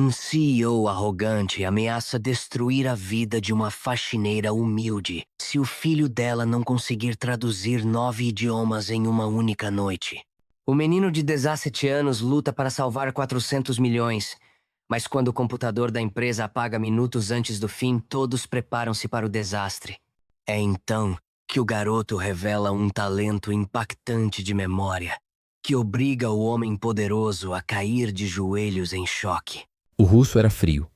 Um CEO arrogante ameaça destruir a vida de uma faxineira humilde se o filho dela não conseguir traduzir 9 idiomas em uma única noite. O menino de 17 anos luta para salvar 400 milhões, mas quando o computador da empresa apaga minutos antes do fim, todos preparam-se para o desastre. É então que o garoto revela um talento impactante de memória, que obriga o homem poderoso a cair de joelhos em choque. O russo era frio.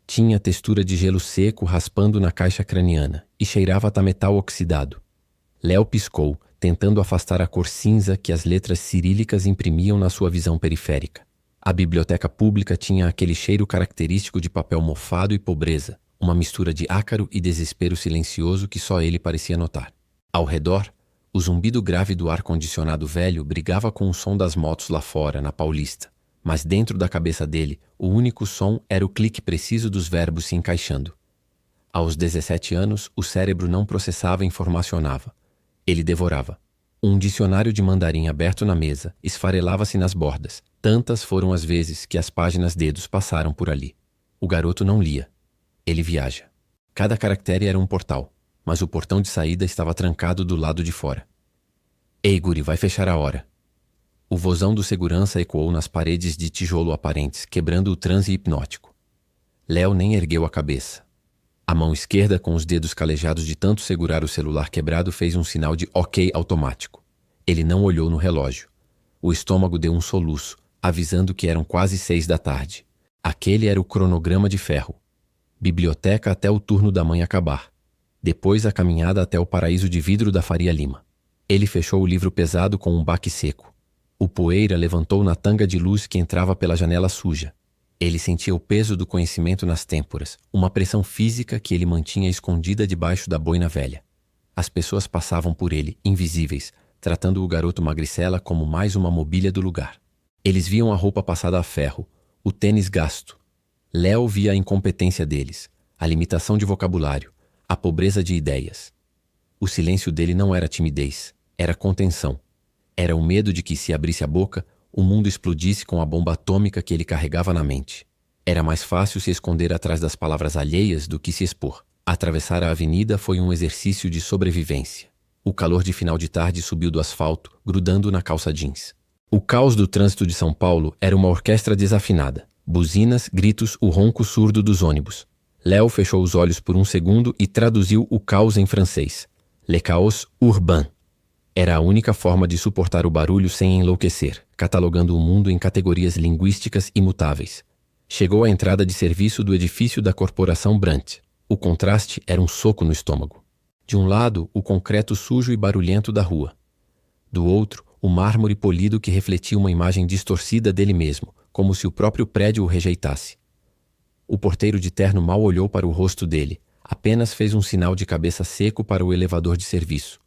Tinha a textura de gelo seco raspando na caixa craniana e cheirava a metal oxidado. Léo piscou, tentando afastar a cor cinza que as letras cirílicas imprimiam na sua visão periférica. A biblioteca pública tinha aquele cheiro característico de papel mofado e pobreza, uma mistura de ácaro e desespero silencioso que só ele parecia notar. Ao redor, o zumbido grave do ar-condicionado velho brigava com o som das motos lá fora, na Paulista. Mas dentro da cabeça dele, o único som era o clique preciso dos verbos se encaixando. Aos 17 anos, o cérebro não processava e informacionava. Ele devorava. Um dicionário de mandarim aberto na mesa esfarelava-se nas bordas. Tantas foram as vezes que as páginas dedos passaram por ali. O garoto não lia. Ele viaja. Cada caractere era um portal, mas o portão de saída estava trancado do lado de fora. Ei, guri, vai fechar a hora. O vozão do segurança ecoou nas paredes de tijolo aparentes, quebrando o transe hipnótico. Léo nem ergueu a cabeça. A mão esquerda, com os dedos calejados de tanto segurar o celular quebrado, fez um sinal de ok automático. Ele não olhou no relógio. O estômago deu um soluço, avisando que eram quase 6 da tarde. Aquele era o cronograma de ferro. Biblioteca até o turno da mãe acabar. Depois a caminhada até o paraíso de vidro da Faria Lima. Ele fechou o livro pesado com um baque seco. O poeira levantou na tanga de luz que entrava pela janela suja. Ele sentia o peso do conhecimento nas têmporas, uma pressão física que ele mantinha escondida debaixo da boina velha. As pessoas passavam por ele, invisíveis, tratando o garoto magricela como mais uma mobília do lugar. Eles viam a roupa passada a ferro, o tênis gasto. Léo via a incompetência deles, a limitação de vocabulário, a pobreza de ideias. O silêncio dele não era timidez, era contenção. Era o medo de que, se abrisse a boca, o mundo explodisse com a bomba atômica que ele carregava na mente. Era mais fácil se esconder atrás das palavras alheias do que se expor. Atravessar a avenida foi um exercício de sobrevivência. O calor de final de tarde subiu do asfalto, grudando na calça jeans. O caos do trânsito de São Paulo era uma orquestra desafinada. Buzinas, gritos, o ronco surdo dos ônibus. Léo fechou os olhos por um segundo e traduziu o caos em francês. Le chaos urbain. Era a única forma de suportar o barulho sem enlouquecer, catalogando o mundo em categorias linguísticas imutáveis. Chegou à entrada de serviço do edifício da Corporação Brandt. O contraste era um soco no estômago. De um lado, o concreto sujo e barulhento da rua. Do outro, o mármore polido que refletia uma imagem distorcida dele mesmo, como se o próprio prédio o rejeitasse. O porteiro de terno mal olhou para o rosto dele, apenas fez um sinal de cabeça seco para o elevador de serviço.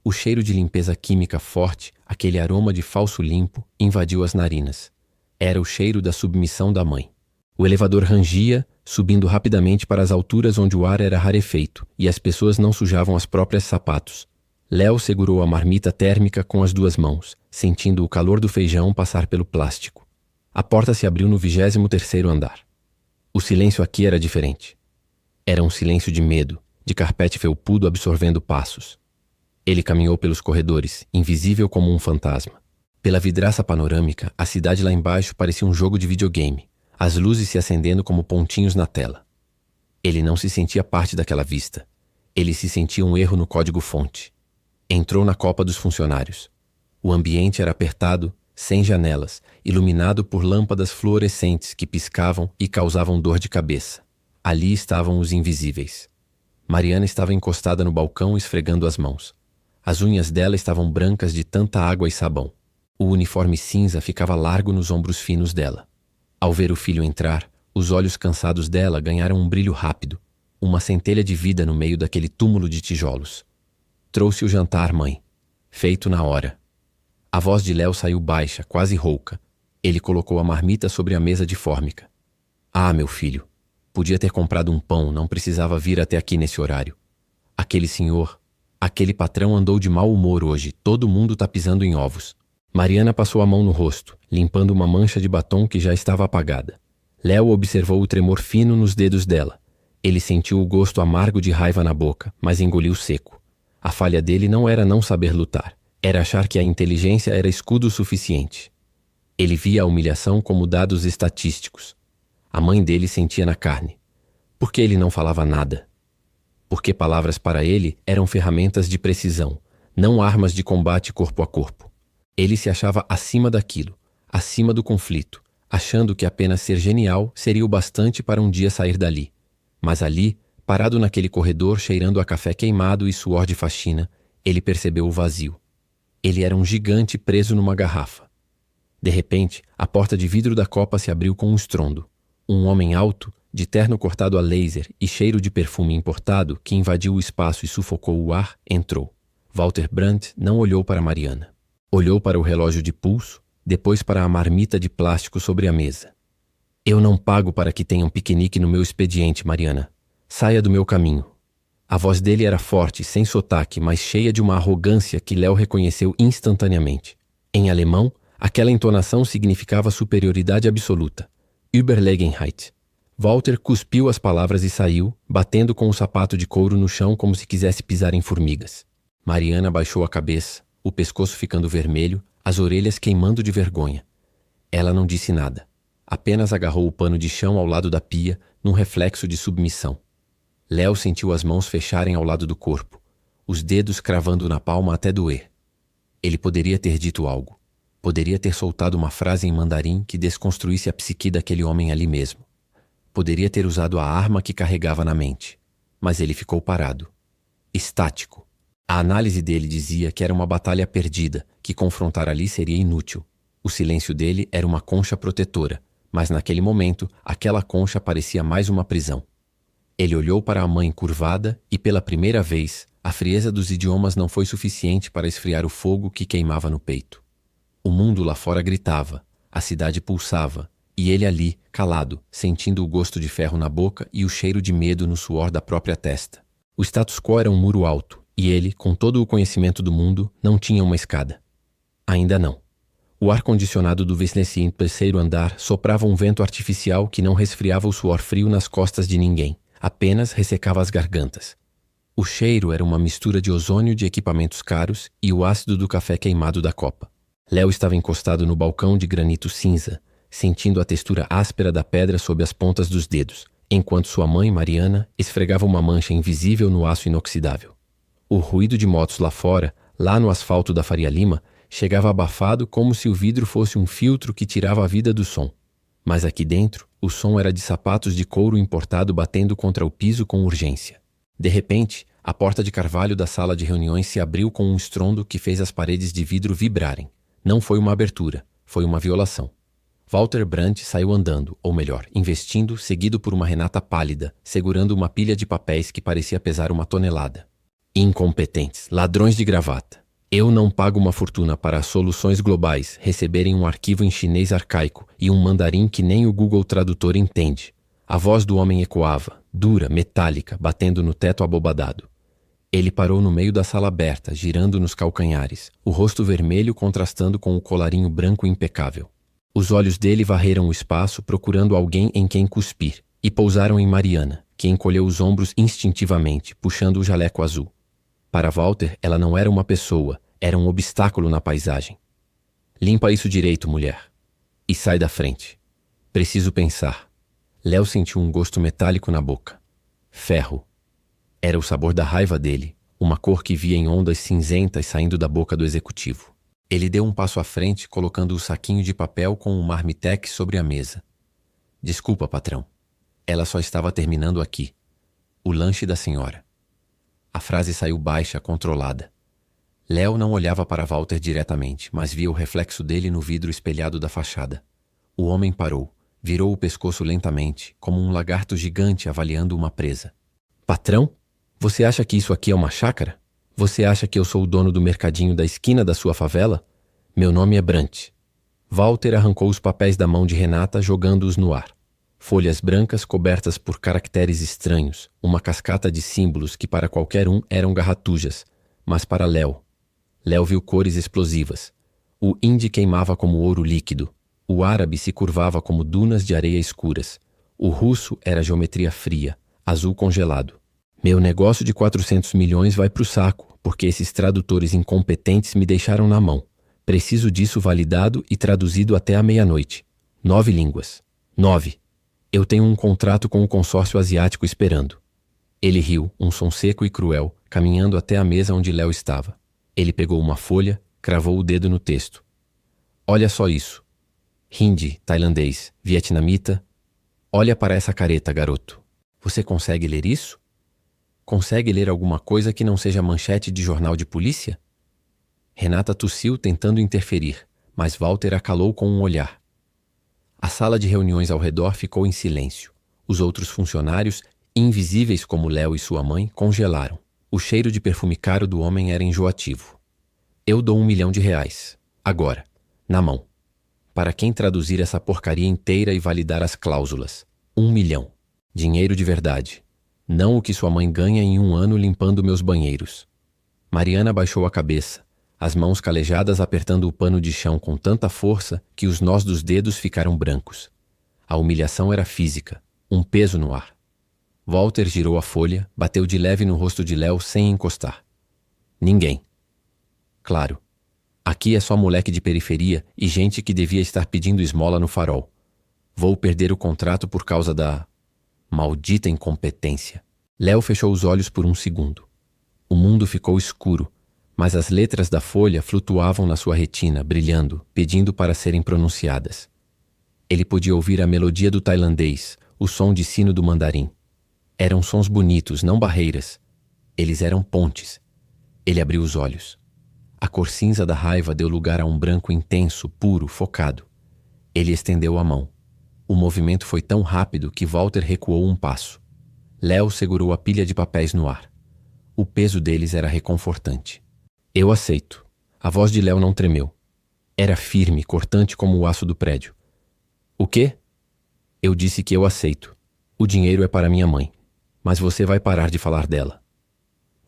O cheiro de limpeza química forte, aquele aroma de falso limpo, invadiu as narinas. Era o cheiro da submissão da mãe. O elevador rangia, subindo rapidamente para as alturas onde o ar era rarefeito e as pessoas não sujavam as próprias sapatos. Léo segurou a marmita térmica com as 2 mãos, sentindo o calor do feijão passar pelo plástico. A porta se abriu no 23º andar. O silêncio aqui era diferente. Era um silêncio de medo, de carpete felpudo absorvendo passos. Ele caminhou pelos corredores, invisível como um fantasma. Pela vidraça panorâmica, a cidade lá embaixo parecia um jogo de videogame, as luzes se acendendo como pontinhos na tela. Ele não se sentia parte daquela vista. Ele se sentia um erro no código-fonte. Entrou na copa dos funcionários. O ambiente era apertado, sem janelas, iluminado por lâmpadas fluorescentes que piscavam e causavam dor de cabeça. Ali estavam os invisíveis. Mariana estava encostada no balcão esfregando as mãos. As unhas dela estavam brancas de tanta água e sabão. O uniforme cinza ficava largo nos ombros finos dela. Ao ver o filho entrar, os olhos cansados dela ganharam um brilho rápido, uma centelha de vida no meio daquele túmulo de tijolos. Trouxe o jantar, mãe. Feito na hora. A voz de Léo saiu baixa, quase rouca. Ele colocou a marmita sobre a mesa de fórmica. Ah, meu filho. Podia ter comprado um pão, não precisava vir até aqui nesse horário. Aquele senhor, aquele patrão andou de mau humor hoje, todo mundo tá pisando em ovos. Mariana passou a mão no rosto, limpando uma mancha de batom que já estava apagada. Léo observou o tremor fino nos dedos dela. Ele sentiu o gosto amargo de raiva na boca, mas engoliu seco. A falha dele não era não saber lutar. Era achar que a inteligência era escudo suficiente. Ele via a humilhação como dados estatísticos. A mãe dele sentia na carne. Por que ele não falava nada? Porque palavras para ele eram ferramentas de precisão, não armas de combate corpo a corpo. Ele se achava acima daquilo, acima do conflito, achando que apenas ser genial seria o bastante para um dia sair dali. Mas ali, parado naquele corredor cheirando a café queimado e suor de faxina, ele percebeu o vazio. Ele era um gigante preso numa garrafa. De repente, a porta de vidro da copa se abriu com um estrondo. Um homem alto, de terno cortado a laser e cheiro de perfume importado, que invadiu o espaço e sufocou o ar, entrou. Walter Brandt não olhou para Mariana. Olhou para o relógio de pulso, depois para a marmita de plástico sobre a mesa. Eu não pago para que tenham piquenique no meu expediente, Mariana. Saia do meu caminho. A voz dele era forte, sem sotaque, mas cheia de uma arrogância que Léo reconheceu instantaneamente. Em alemão, aquela entonação significava superioridade absoluta. Überlegenheit. Walter cuspiu as palavras e saiu, batendo com o sapato de couro no chão como se quisesse pisar em formigas. Mariana baixou a cabeça, o pescoço ficando vermelho, as orelhas queimando de vergonha. Ela não disse nada. Apenas agarrou o pano de chão ao lado da pia, num reflexo de submissão. Léo sentiu as mãos fecharem ao lado do corpo, os dedos cravando na palma até doer. Ele poderia ter dito algo. Poderia ter soltado uma frase em mandarim que desconstruísse a psique daquele homem ali mesmo. Poderia ter usado a arma que carregava na mente. Mas ele ficou parado. Estático. A análise dele dizia que era uma batalha perdida, que confrontar ali seria inútil. O silêncio dele era uma concha protetora, mas naquele momento, aquela concha parecia mais uma prisão. Ele olhou para a mãe curvada e, pela primeira vez, a frieza dos idiomas não foi suficiente para esfriar o fogo que queimava no peito. O mundo lá fora gritava, a cidade pulsava, e ele ali, calado, sentindo o gosto de ferro na boca e o cheiro de medo no suor da própria testa. O status quo era um muro alto, e ele, com todo o conhecimento do mundo, não tinha uma escada. Ainda não. O ar-condicionado do Vesnecien terceiro andar soprava um vento artificial que não resfriava o suor frio nas costas de ninguém, apenas ressecava as gargantas. O cheiro era uma mistura de ozônio de equipamentos caros e o ácido do café queimado da copa. Léo estava encostado no balcão de granito cinza, sentindo a textura áspera da pedra sob as pontas dos dedos, enquanto sua mãe, Mariana, esfregava uma mancha invisível no aço inoxidável. O ruído de motos lá fora, lá no asfalto da Faria Lima, chegava abafado como se o vidro fosse um filtro que tirava a vida do som. Mas aqui dentro, o som era de sapatos de couro importado batendo contra o piso com urgência. De repente, a porta de carvalho da sala de reuniões se abriu com um estrondo que fez as paredes de vidro vibrarem. Não foi uma abertura, foi uma violação. Walter Brandt saiu andando, ou melhor, investindo, seguido por uma Renata pálida, segurando uma pilha de papéis que parecia pesar uma tonelada. Incompetentes, ladrões de gravata. Eu não pago uma fortuna para as soluções globais receberem um arquivo em chinês arcaico e um mandarim que nem o Google Tradutor entende. A voz do homem ecoava, dura, metálica, batendo no teto abobadado. Ele parou no meio da sala aberta, girando nos calcanhares, o rosto vermelho contrastando com o colarinho branco impecável. Os olhos dele varreram o espaço procurando alguém em quem cuspir, e pousaram em Mariana, que encolheu os ombros instintivamente, puxando o jaleco azul. Para Walter, ela não era uma pessoa, era um obstáculo na paisagem. Limpa isso direito, mulher. E sai da frente. Preciso pensar. Léo sentiu um gosto metálico na boca. Ferro. Era o sabor da raiva dele, uma cor que via em ondas cinzentas saindo da boca do executivo. Ele deu um passo à frente, colocando o saquinho de papel com um marmitex sobre a mesa. Desculpa, patrão. Ela só estava terminando aqui. O lanche da senhora. A frase saiu baixa, controlada. Léo não olhava para Walter diretamente, mas via o reflexo dele no vidro espelhado da fachada. O homem parou, virou o pescoço lentamente, como um lagarto gigante avaliando uma presa. Patrão? Você acha que isso aqui é uma chácara? Você acha que eu sou o dono do mercadinho da esquina da sua favela? Meu nome é Brandt. Walter arrancou os papéis da mão de Renata, jogando-os no ar. Folhas brancas cobertas por caracteres estranhos, uma cascata de símbolos que para qualquer um eram garratujas, mas para Léo viu cores explosivas. O índice queimava como ouro líquido. O árabe se curvava como dunas de areia escuras. O russo era geometria fria, azul congelado. Meu negócio de 400 milhões vai pro saco, porque esses tradutores incompetentes me deixaram na mão. Preciso disso validado e traduzido até a meia-noite. 9 línguas. 9. Eu tenho um contrato com o consórcio asiático esperando. Ele riu, um som seco e cruel, caminhando até a mesa onde Léo estava. Ele pegou uma folha, cravou o dedo no texto. Olha só isso. Hindi, tailandês, vietnamita. Olha para essa careta, garoto. Você consegue ler isso? Consegue ler alguma coisa que não seja manchete de jornal de polícia? Renata tossiu tentando interferir, mas Walter a calou com um olhar. A sala de reuniões ao redor ficou em silêncio. Os outros funcionários, invisíveis como Léo e sua mãe, congelaram. O cheiro de perfume caro do homem era enjoativo. Eu dou R$1 milhão. Agora. Na mão. Para quem traduzir essa porcaria inteira e validar as cláusulas. 1 milhão. Dinheiro de verdade. Não o que sua mãe ganha em 1 ano limpando meus banheiros. Mariana baixou a cabeça, as mãos calejadas apertando o pano de chão com tanta força que os nós dos dedos ficaram brancos. A humilhação era física, um peso no ar. Walter girou a folha, bateu de leve no rosto de Léo sem encostar. Ninguém. Claro. Aqui é só moleque de periferia e gente que devia estar pedindo esmola no farol. Vou perder o contrato por causa da... maldita incompetência. Léo fechou os olhos por um segundo. O mundo ficou escuro, mas as letras da folha flutuavam na sua retina, brilhando, pedindo para serem pronunciadas. Ele podia ouvir a melodia do tailandês, o som de sino do mandarim. Eram sons bonitos, não barreiras. Eles eram pontes. Ele abriu os olhos. A cor cinza da raiva deu lugar a um branco intenso, puro, focado. Ele estendeu a mão. O movimento foi tão rápido que Walter recuou um passo. Léo segurou a pilha de papéis no ar. O peso deles era reconfortante. Eu aceito. A voz de Léo não tremeu. Era firme, cortante como o aço do prédio. O quê? Eu disse que eu aceito. O dinheiro é para minha mãe. Mas você vai parar de falar dela.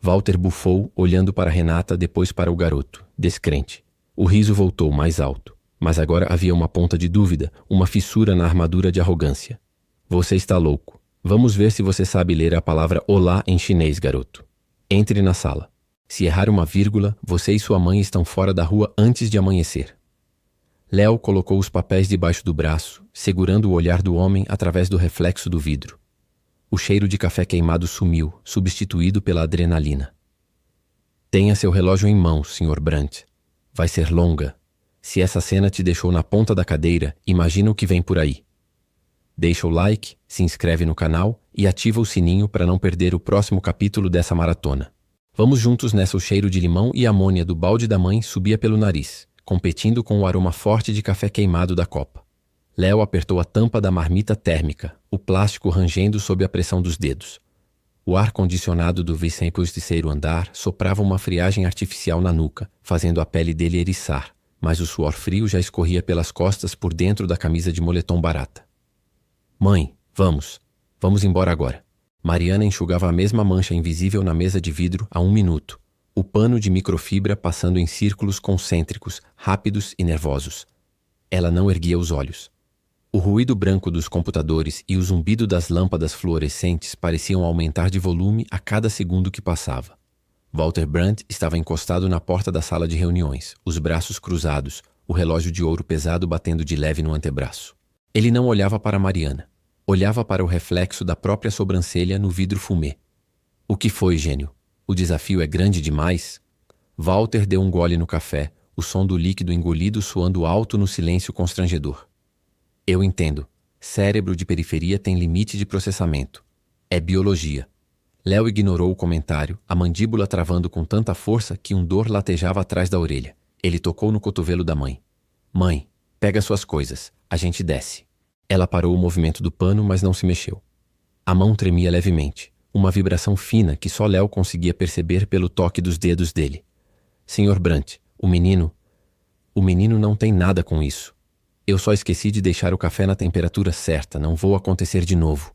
Walter bufou, olhando para Renata, depois para o garoto, descrente. O riso voltou mais alto. Mas agora havia uma ponta de dúvida, uma fissura na armadura de arrogância. Você está louco. Vamos ver se você sabe ler a palavra olá em chinês, garoto. Entre na sala. Se errar uma vírgula, você e sua mãe estão fora da rua antes de amanhecer. Léo colocou os papéis debaixo do braço, segurando o olhar do homem através do reflexo do vidro. O cheiro de café queimado sumiu, substituído pela adrenalina. Tenha seu relógio em mãos, Sr. Brandt. Vai ser longa. Se essa cena te deixou na ponta da cadeira, imagina o que vem por aí. Deixa o like, se inscreve no canal e ativa o sininho para não perder o próximo capítulo dessa maratona. Vamos juntos nessa. O cheiro de limão e amônia do balde da mãe subia pelo nariz, competindo com o aroma forte de café queimado da copa. Léo apertou a tampa da marmita térmica, o plástico rangendo sob a pressão dos dedos. O ar-condicionado do 23º andar soprava uma friagem artificial na nuca, fazendo a pele dele eriçar, mas o suor frio já escorria pelas costas por dentro da camisa de moletom barata. Mãe, vamos. Vamos embora agora. Mariana enxugava a mesma mancha invisível na mesa de vidro há 1 minuto, o pano de microfibra passando em círculos concêntricos, rápidos e nervosos. Ela não erguia os olhos. O ruído branco dos computadores e o zumbido das lâmpadas fluorescentes pareciam aumentar de volume a cada segundo que passava. Walter Brandt estava encostado na porta da sala de reuniões, os braços cruzados, o relógio de ouro pesado batendo de leve no antebraço. Ele não olhava para Mariana. Olhava para o reflexo da própria sobrancelha no vidro fumê. O que foi, gênio? O desafio é grande demais? Walter deu um gole no café, o som do líquido engolido soando alto no silêncio constrangedor. Eu entendo. Cérebro de periferia tem limite de processamento. É biologia. Léo ignorou o comentário, a mandíbula travando com tanta força que um dor latejava atrás da orelha. Ele tocou no cotovelo da mãe. Mãe, pega suas coisas. A gente desce. Ela parou o movimento do pano, mas não se mexeu. A mão tremia levemente, uma vibração fina que só Léo conseguia perceber pelo toque dos dedos dele. Sr. Brandt, o menino não tem nada com isso. Eu só esqueci de deixar o café na temperatura certa, não vou acontecer de novo.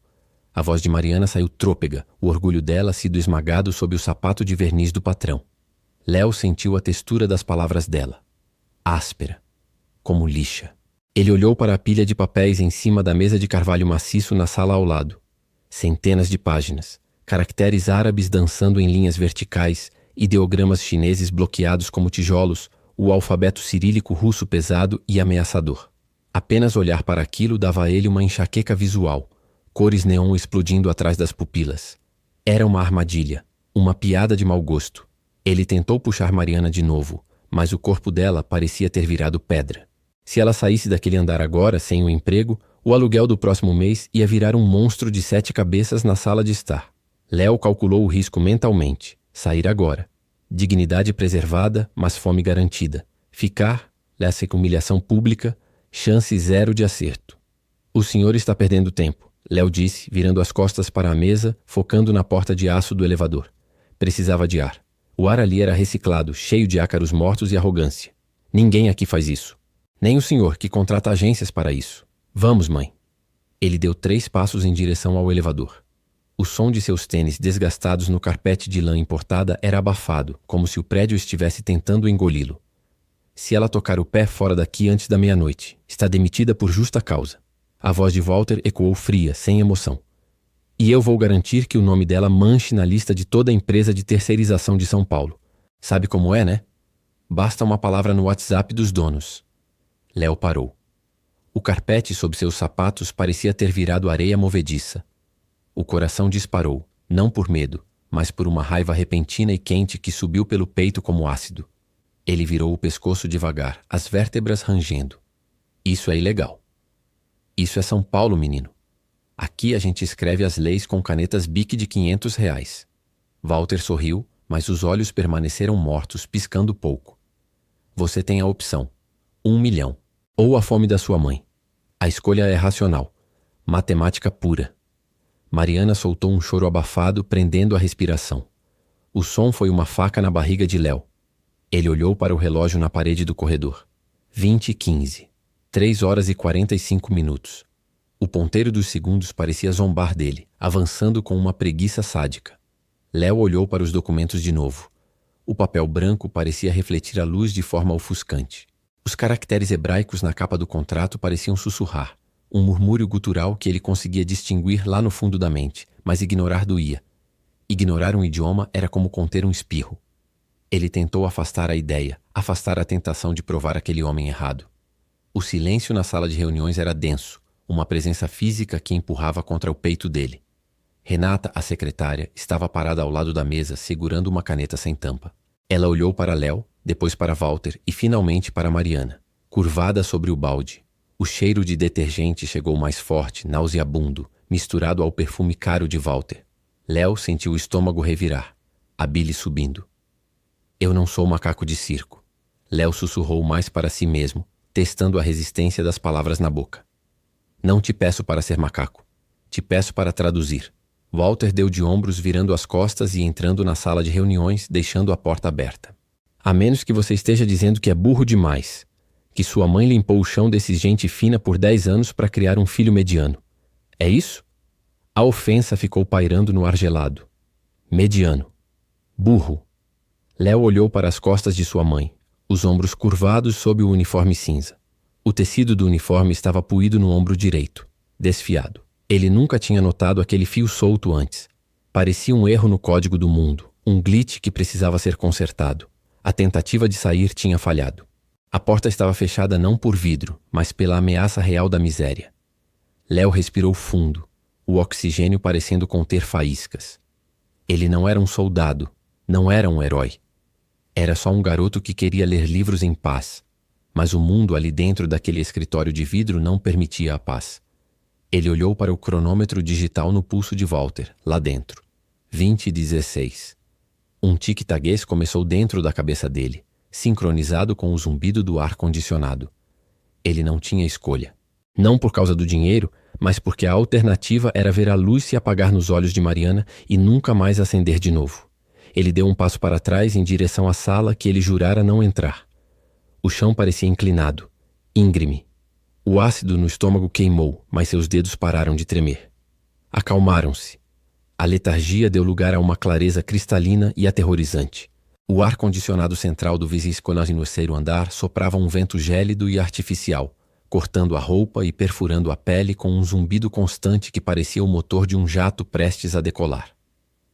A voz de Mariana saiu trôpega, o orgulho dela sido esmagado sob o sapato de verniz do patrão. Léo sentiu a textura das palavras dela. Áspera, como lixa. Ele olhou para a pilha de papéis em cima da mesa de carvalho maciço na sala ao lado. Centenas de páginas, caracteres árabes dançando em linhas verticais, ideogramas chineses bloqueados como tijolos, o alfabeto cirílico russo pesado e ameaçador. Apenas olhar para aquilo dava a ele uma enxaqueca visual, cores neon explodindo atrás das pupilas. Era uma armadilha, uma piada de mau gosto. Ele tentou puxar Mariana de novo, mas o corpo dela parecia ter virado pedra. Se ela saísse daquele andar agora, sem o emprego, o aluguel do próximo mês ia virar um monstro de 7 cabeças na sala de estar. Léo calculou o risco mentalmente. Sair agora. Dignidade preservada, mas fome garantida. Ficar, essa humilhação pública, chance zero de acerto. O senhor está perdendo tempo, Léo disse, virando as costas para a mesa, focando na porta de aço do elevador. Precisava de ar. O ar ali era reciclado, cheio de ácaros mortos e arrogância. Ninguém aqui faz isso. Nem o senhor, que contrata agências para isso. Vamos, mãe. Ele deu 3 passos em direção ao elevador. O som de seus tênis desgastados no carpete de lã importada era abafado, como se o prédio estivesse tentando engoli-lo. Se ela tocar o pé fora daqui antes da meia-noite, está demitida por justa causa. A voz de Walter ecoou fria, sem emoção. E eu vou garantir que o nome dela manche na lista de toda a empresa de terceirização de São Paulo. Sabe como é, né? Basta uma palavra no WhatsApp dos donos. Léo parou. O carpete sob seus sapatos parecia ter virado areia movediça. O coração disparou, não por medo, mas por uma raiva repentina e quente que subiu pelo peito como ácido. Ele virou o pescoço devagar, as vértebras rangendo. Isso é ilegal. Isso é São Paulo, menino. Aqui a gente escreve as leis com canetas Bic de R$ 500. Walter sorriu, mas os olhos permaneceram mortos, piscando pouco. Você tem a opção. 1 milhão. Ou a fome da sua mãe. A escolha é racional. Matemática pura. Mariana soltou um choro abafado, prendendo a respiração. O som foi uma faca na barriga de Léo. Ele olhou para o relógio na parede do corredor. 20h15. 3h45. O ponteiro dos segundos parecia zombar dele, avançando com uma preguiça sádica. Léo olhou para os documentos de novo. O papel branco parecia refletir a luz de forma ofuscante. Os caracteres hebraicos na capa do contrato pareciam sussurrar, um murmúrio gutural que ele conseguia distinguir lá no fundo da mente, mas ignorar doía. Ignorar um idioma era como conter um espirro. Ele tentou afastar a ideia, afastar a tentação de provar aquele homem errado. O silêncio na sala de reuniões era denso, uma presença física que empurrava contra o peito dele. Renata, a secretária, estava parada ao lado da mesa, segurando uma caneta sem tampa. Ela olhou para Léo, depois para Walter e finalmente para Mariana, curvada sobre o balde. O cheiro de detergente chegou mais forte, nauseabundo, misturado ao perfume caro de Walter. Léo sentiu o estômago revirar, a bile subindo. Eu não sou macaco de circo. Léo sussurrou mais para si mesmo, testando a resistência das palavras na boca. Não te peço para ser macaco. Te peço para traduzir. Walter deu de ombros, virando as costas e entrando na sala de reuniões, deixando a porta aberta. A menos que você esteja dizendo que é burro demais, que sua mãe limpou o chão desse gente fina por 10 anos para criar um filho mediano. É isso? A ofensa ficou pairando no ar gelado. Mediano. Burro. Léo olhou para as costas de sua mãe, os ombros curvados sob o uniforme cinza. O tecido do uniforme estava puído no ombro direito, desfiado. Ele nunca tinha notado aquele fio solto antes. Parecia um erro no código do mundo, um glitch que precisava ser consertado. A tentativa de sair tinha falhado. A porta estava fechada não por vidro, mas pela ameaça real da miséria. Léo respirou fundo, o oxigênio parecendo conter faíscas. Ele não era um soldado, não era um herói. Era só um garoto que queria ler livros em paz. Mas o mundo ali dentro daquele escritório de vidro não permitia a paz. Ele olhou para o cronômetro digital no pulso de Walter, lá dentro. 20h16. Um tic-taguês começou dentro da cabeça dele, sincronizado com o zumbido do ar-condicionado. Ele não tinha escolha. Não por causa do dinheiro, mas porque a alternativa era ver a luz se apagar nos olhos de Mariana e nunca mais acender de novo. Ele deu um passo para trás em direção à sala que ele jurara não entrar. O chão parecia inclinado, íngreme. O ácido no estômago queimou, mas seus dedos pararam de tremer. Acalmaram-se. A letargia deu lugar a uma clareza cristalina e aterrorizante. O ar-condicionado central do 23º andar soprava um vento gélido e artificial, cortando a roupa e perfurando a pele com um zumbido constante que parecia o motor de um jato prestes a decolar.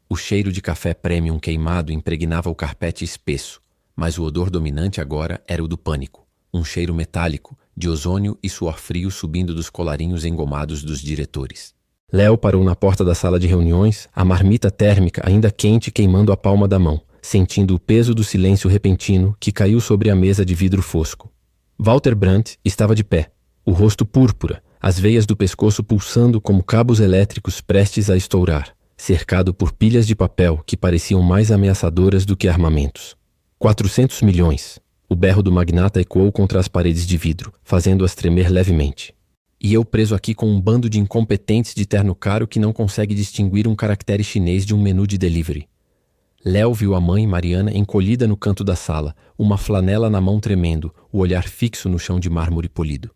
O cheiro de café premium queimado impregnava o carpete espesso, mas o odor dominante agora era o do pânico, um cheiro metálico, de ozônio e suor frio subindo dos colarinhos engomados dos diretores. Léo parou na porta da sala de reuniões, a marmita térmica ainda quente queimando a palma da mão, sentindo o peso do silêncio repentino que caiu sobre a mesa de vidro fosco. Walter Brandt estava de pé, o rosto púrpura, as veias do pescoço pulsando como cabos elétricos prestes a estourar, cercado por pilhas de papel que pareciam mais ameaçadoras do que armamentos. 400 milhões. O berro do magnata ecoou contra as paredes de vidro, fazendo-as tremer levemente. E eu preso aqui com um bando de incompetentes de terno caro que não consegue distinguir um caractere chinês de um menu de delivery. Léo viu a mãe, Mariana, encolhida no canto da sala, uma flanela na mão tremendo, o olhar fixo no chão de mármore polido.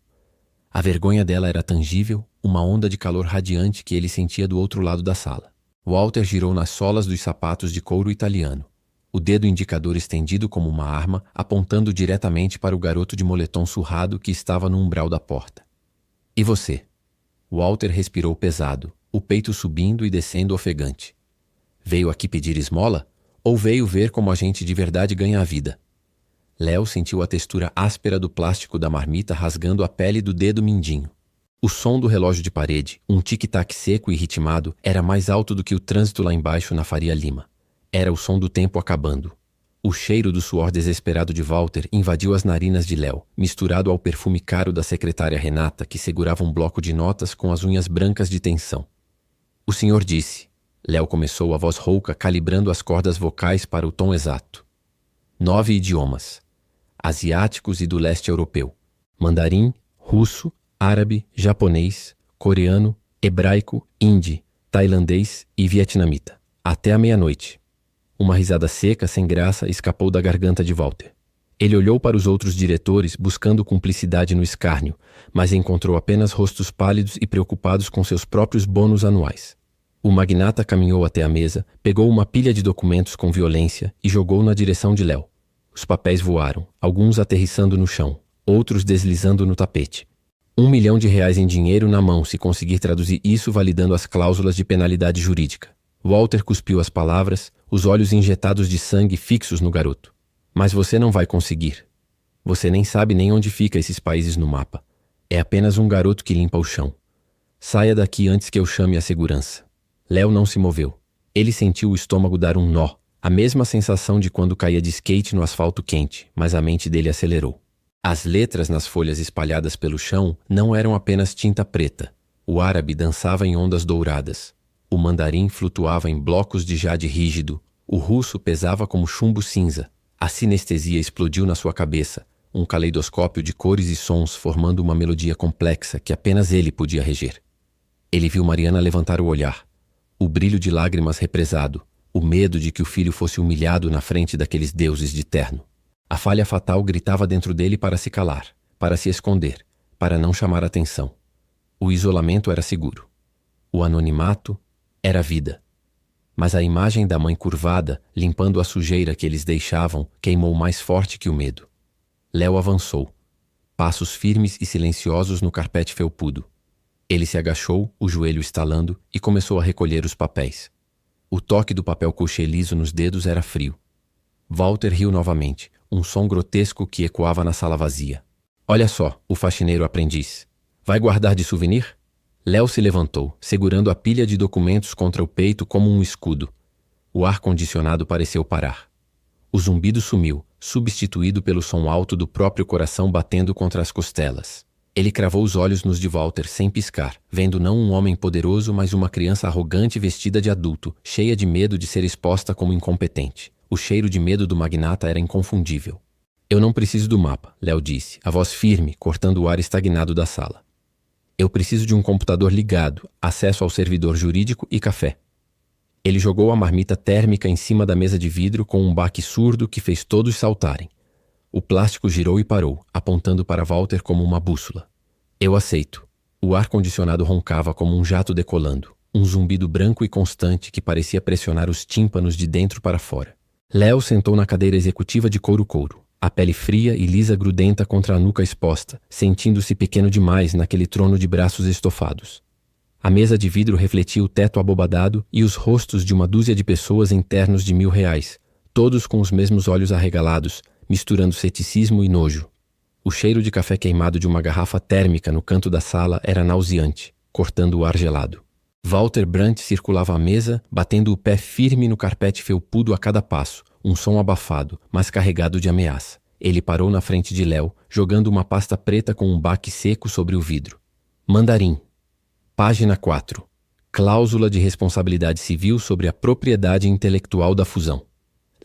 A vergonha dela era tangível, uma onda de calor radiante que ele sentia do outro lado da sala. Walter girou nas solas dos sapatos de couro italiano, o dedo indicador estendido como uma arma, apontando diretamente para o garoto de moletom surrado que estava no umbral da porta. E você? Walter respirou pesado, o peito subindo e descendo ofegante. Veio aqui pedir esmola? Ou veio ver como a gente de verdade ganha a vida? Léo sentiu a textura áspera do plástico da marmita rasgando a pele do dedo mindinho. O som do relógio de parede, um tic-tac seco e ritmado, era mais alto do que o trânsito lá embaixo na Faria Lima. Era o som do tempo acabando. O cheiro do suor desesperado de Walter invadiu as narinas de Léo, misturado ao perfume caro da secretária Renata, que segurava um bloco de notas com as unhas brancas de tensão. O senhor disse. Léo começou a voz rouca, calibrando as cordas vocais para o tom exato. 9 idiomas. Asiáticos e do leste europeu. Mandarim, russo, árabe, japonês, coreano, hebraico, hindi, tailandês e vietnamita. Até a meia-noite. Uma risada seca, sem graça, escapou da garganta de Walter. Ele olhou para os outros diretores, buscando cumplicidade no escárnio, mas encontrou apenas rostos pálidos e preocupados com seus próprios bônus anuais. O magnata caminhou até a mesa, pegou uma pilha de documentos com violência e jogou na direção de Léo. Os papéis voaram, alguns aterrissando no chão, outros deslizando no tapete. R$1 milhão em dinheiro na mão se conseguir traduzir isso validando as cláusulas de penalidade jurídica. Walter cuspiu as palavras, os olhos injetados de sangue fixos no garoto. Mas você não vai conseguir. Você nem sabe nem onde fica esses países no mapa. É apenas um garoto que limpa o chão. Saia daqui antes que eu chame a segurança. Léo não se moveu. Ele sentiu o estômago dar um nó, a mesma sensação de quando caía de skate no asfalto quente, mas a mente dele acelerou. As letras nas folhas espalhadas pelo chão não eram apenas tinta preta. O árabe dançava em ondas douradas. O mandarim flutuava em blocos de jade rígido. O russo pesava como chumbo cinza. A sinestesia explodiu na sua cabeça, um caleidoscópio de cores e sons formando uma melodia complexa que apenas ele podia reger. Ele viu Mariana levantar o olhar. O brilho de lágrimas represado, o medo de que o filho fosse humilhado na frente daqueles deuses de terno. A falha fatal gritava dentro dele para se calar, para se esconder, para não chamar atenção. O isolamento era seguro. O anonimato era vida. Mas a imagem da mãe curvada, limpando a sujeira que eles deixavam, queimou mais forte que o medo. Léo avançou. Passos firmes e silenciosos no carpete felpudo. Ele se agachou, o joelho estalando, e começou a recolher os papéis. O toque do papel couché liso nos dedos era frio. Walter riu novamente, um som grotesco que ecoava na sala vazia. Olha só, o faxineiro aprendiz. Vai guardar de souvenir? Léo se levantou, segurando a pilha de documentos contra o peito como um escudo. O ar-condicionado pareceu parar. O zumbido sumiu, substituído pelo som alto do próprio coração batendo contra as costelas. Ele cravou os olhos nos de Walter sem piscar, vendo não um homem poderoso, mas uma criança arrogante vestida de adulto, cheia de medo de ser exposta como incompetente. O cheiro de medo do magnata era inconfundível. Eu não preciso do mapa, Léo disse, a voz firme, cortando o ar estagnado da sala. Eu preciso de um computador ligado, acesso ao servidor jurídico e café. Ele jogou a marmita térmica em cima da mesa de vidro com um baque surdo que fez todos saltarem. O plástico girou e parou, apontando para Walter como uma bússola. Eu aceito. O ar-condicionado roncava como um jato decolando, um zumbido branco e constante que parecia pressionar os tímpanos de dentro para fora. Léo sentou na cadeira executiva de couro-couro. A pele fria e lisa grudenta contra a nuca exposta, sentindo-se pequeno demais naquele trono de braços estofados. A mesa de vidro refletia o teto abobadado e os rostos de uma dúzia de pessoas em ternos de R$ 1.000, todos com os mesmos olhos arregalados, misturando ceticismo e nojo. O cheiro de café queimado de uma garrafa térmica no canto da sala era nauseante, cortando o ar gelado. Walter Brandt circulava a mesa, batendo o pé firme no carpete felpudo a cada passo, um som abafado, mas carregado de ameaça. Ele parou na frente de Léo, jogando uma pasta preta com um baque seco sobre o vidro. Mandarim. Página 4. Cláusula de responsabilidade civil sobre a propriedade intelectual da fusão.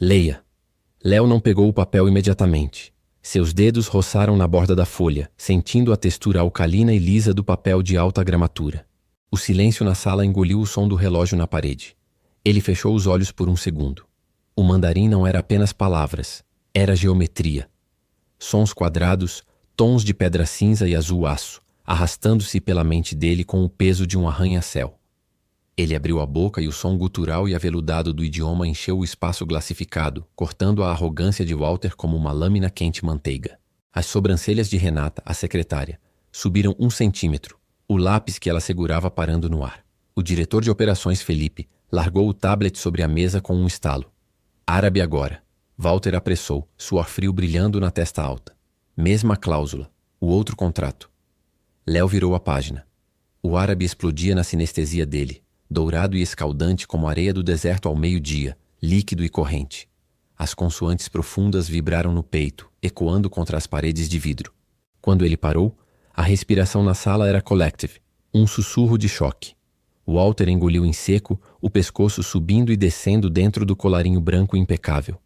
Leia. Léo não pegou o papel imediatamente. Seus dedos roçaram na borda da folha, sentindo a textura alcalina e lisa do papel de alta gramatura. O silêncio na sala engoliu o som do relógio na parede. Ele fechou os olhos por um segundo. O mandarim não era apenas palavras, era geometria. Sons quadrados, tons de pedra cinza e azul aço, arrastando-se pela mente dele com o peso de um arranha-céu. Ele abriu a boca e o som gutural e aveludado do idioma encheu o espaço glacificado, cortando a arrogância de Walter como uma lâmina quente manteiga. As sobrancelhas de Renata, a secretária, subiram 1 centímetro, o lápis que ela segurava parando no ar. O diretor de operações, Felipe, largou o tablet sobre a mesa com um estalo. Árabe agora. Walter apressou, suor frio brilhando na testa alta. Mesma cláusula. O outro contrato. Léo virou a página. O árabe explodia na sinestesia dele, dourado e escaldante como a areia do deserto ao meio-dia, líquido e corrente. As consoantes profundas vibraram no peito, ecoando contra as paredes de vidro. Quando ele parou, a respiração na sala era collective, um sussurro de choque. Walter engoliu em seco, o pescoço subindo e descendo dentro do colarinho branco impecável.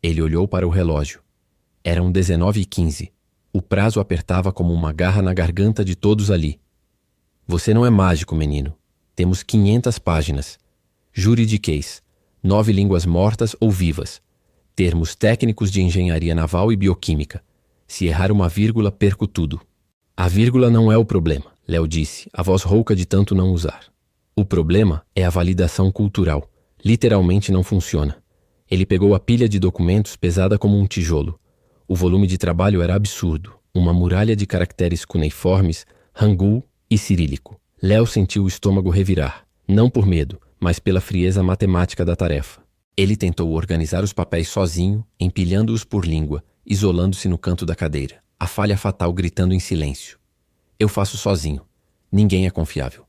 Ele olhou para o relógio. Eram 19h15. O prazo apertava como uma garra na garganta de todos ali. Você não é mágico, menino. Temos 500 páginas. Juridiquês. 9 línguas mortas ou vivas. Termos técnicos de engenharia naval e bioquímica. Se errar uma vírgula, perco tudo. A vírgula não é o problema, Léo disse, a voz rouca de tanto não usar. O problema é a validação cultural. Literalmente não funciona. Ele pegou a pilha de documentos pesada como um tijolo. O volume de trabalho era absurdo. Uma muralha de caracteres cuneiformes, hangul e cirílico. Léo sentiu o estômago revirar, não por medo, mas pela frieza matemática da tarefa. Ele tentou organizar os papéis sozinho, empilhando-os por língua, isolando-se no canto da cadeira. A falha fatal gritando em silêncio. Eu faço sozinho. Ninguém é confiável.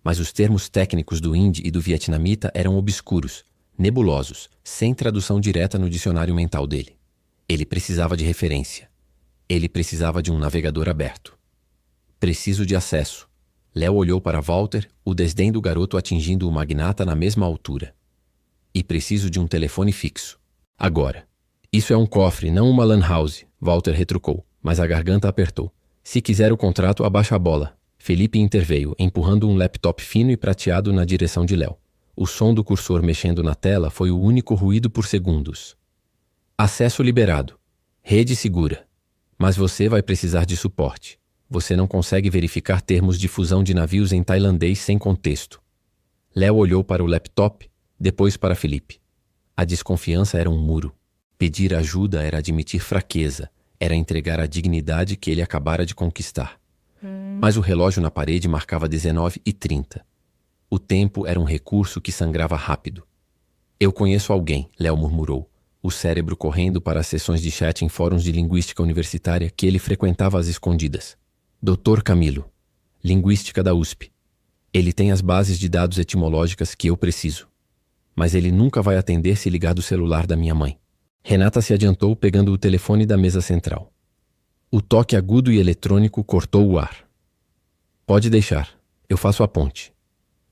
Mas os termos técnicos do hindi e do vietnamita eram obscuros, nebulosos, sem tradução direta no dicionário mental dele. Ele precisava de referência. Ele precisava de um navegador aberto. Preciso de acesso. Léo olhou para Walter, o desdém do garoto atingindo o magnata na mesma altura. E preciso de um telefone fixo. Agora. Isso é um cofre, não uma lan house, Walter retrucou, mas a garganta apertou. Se quiser o contrato, abaixa a bola. Felipe interveio, empurrando um laptop fino e prateado na direção de Léo. O som do cursor mexendo na tela foi o único ruído por segundos. Acesso liberado. Rede segura. Mas você vai precisar de suporte. Você não consegue verificar termos de fusão de navios em tailandês sem contexto. Léo olhou para o laptop, depois para Felipe. A desconfiança era um muro. Pedir ajuda era admitir fraqueza, era entregar a dignidade que ele acabara de conquistar. Mas o relógio na parede marcava 19h30. O tempo era um recurso que sangrava rápido. Eu conheço alguém, Léo murmurou, o cérebro correndo para as sessões de chat em fóruns de linguística universitária que ele frequentava às escondidas. Dr. Camilo, linguística da USP. Ele tem as bases de dados etimológicas que eu preciso. Mas ele nunca vai atender se ligar do celular da minha mãe. Renata se adiantou pegando o telefone da mesa central. O toque agudo e eletrônico cortou o ar. Pode deixar, eu faço a ponte.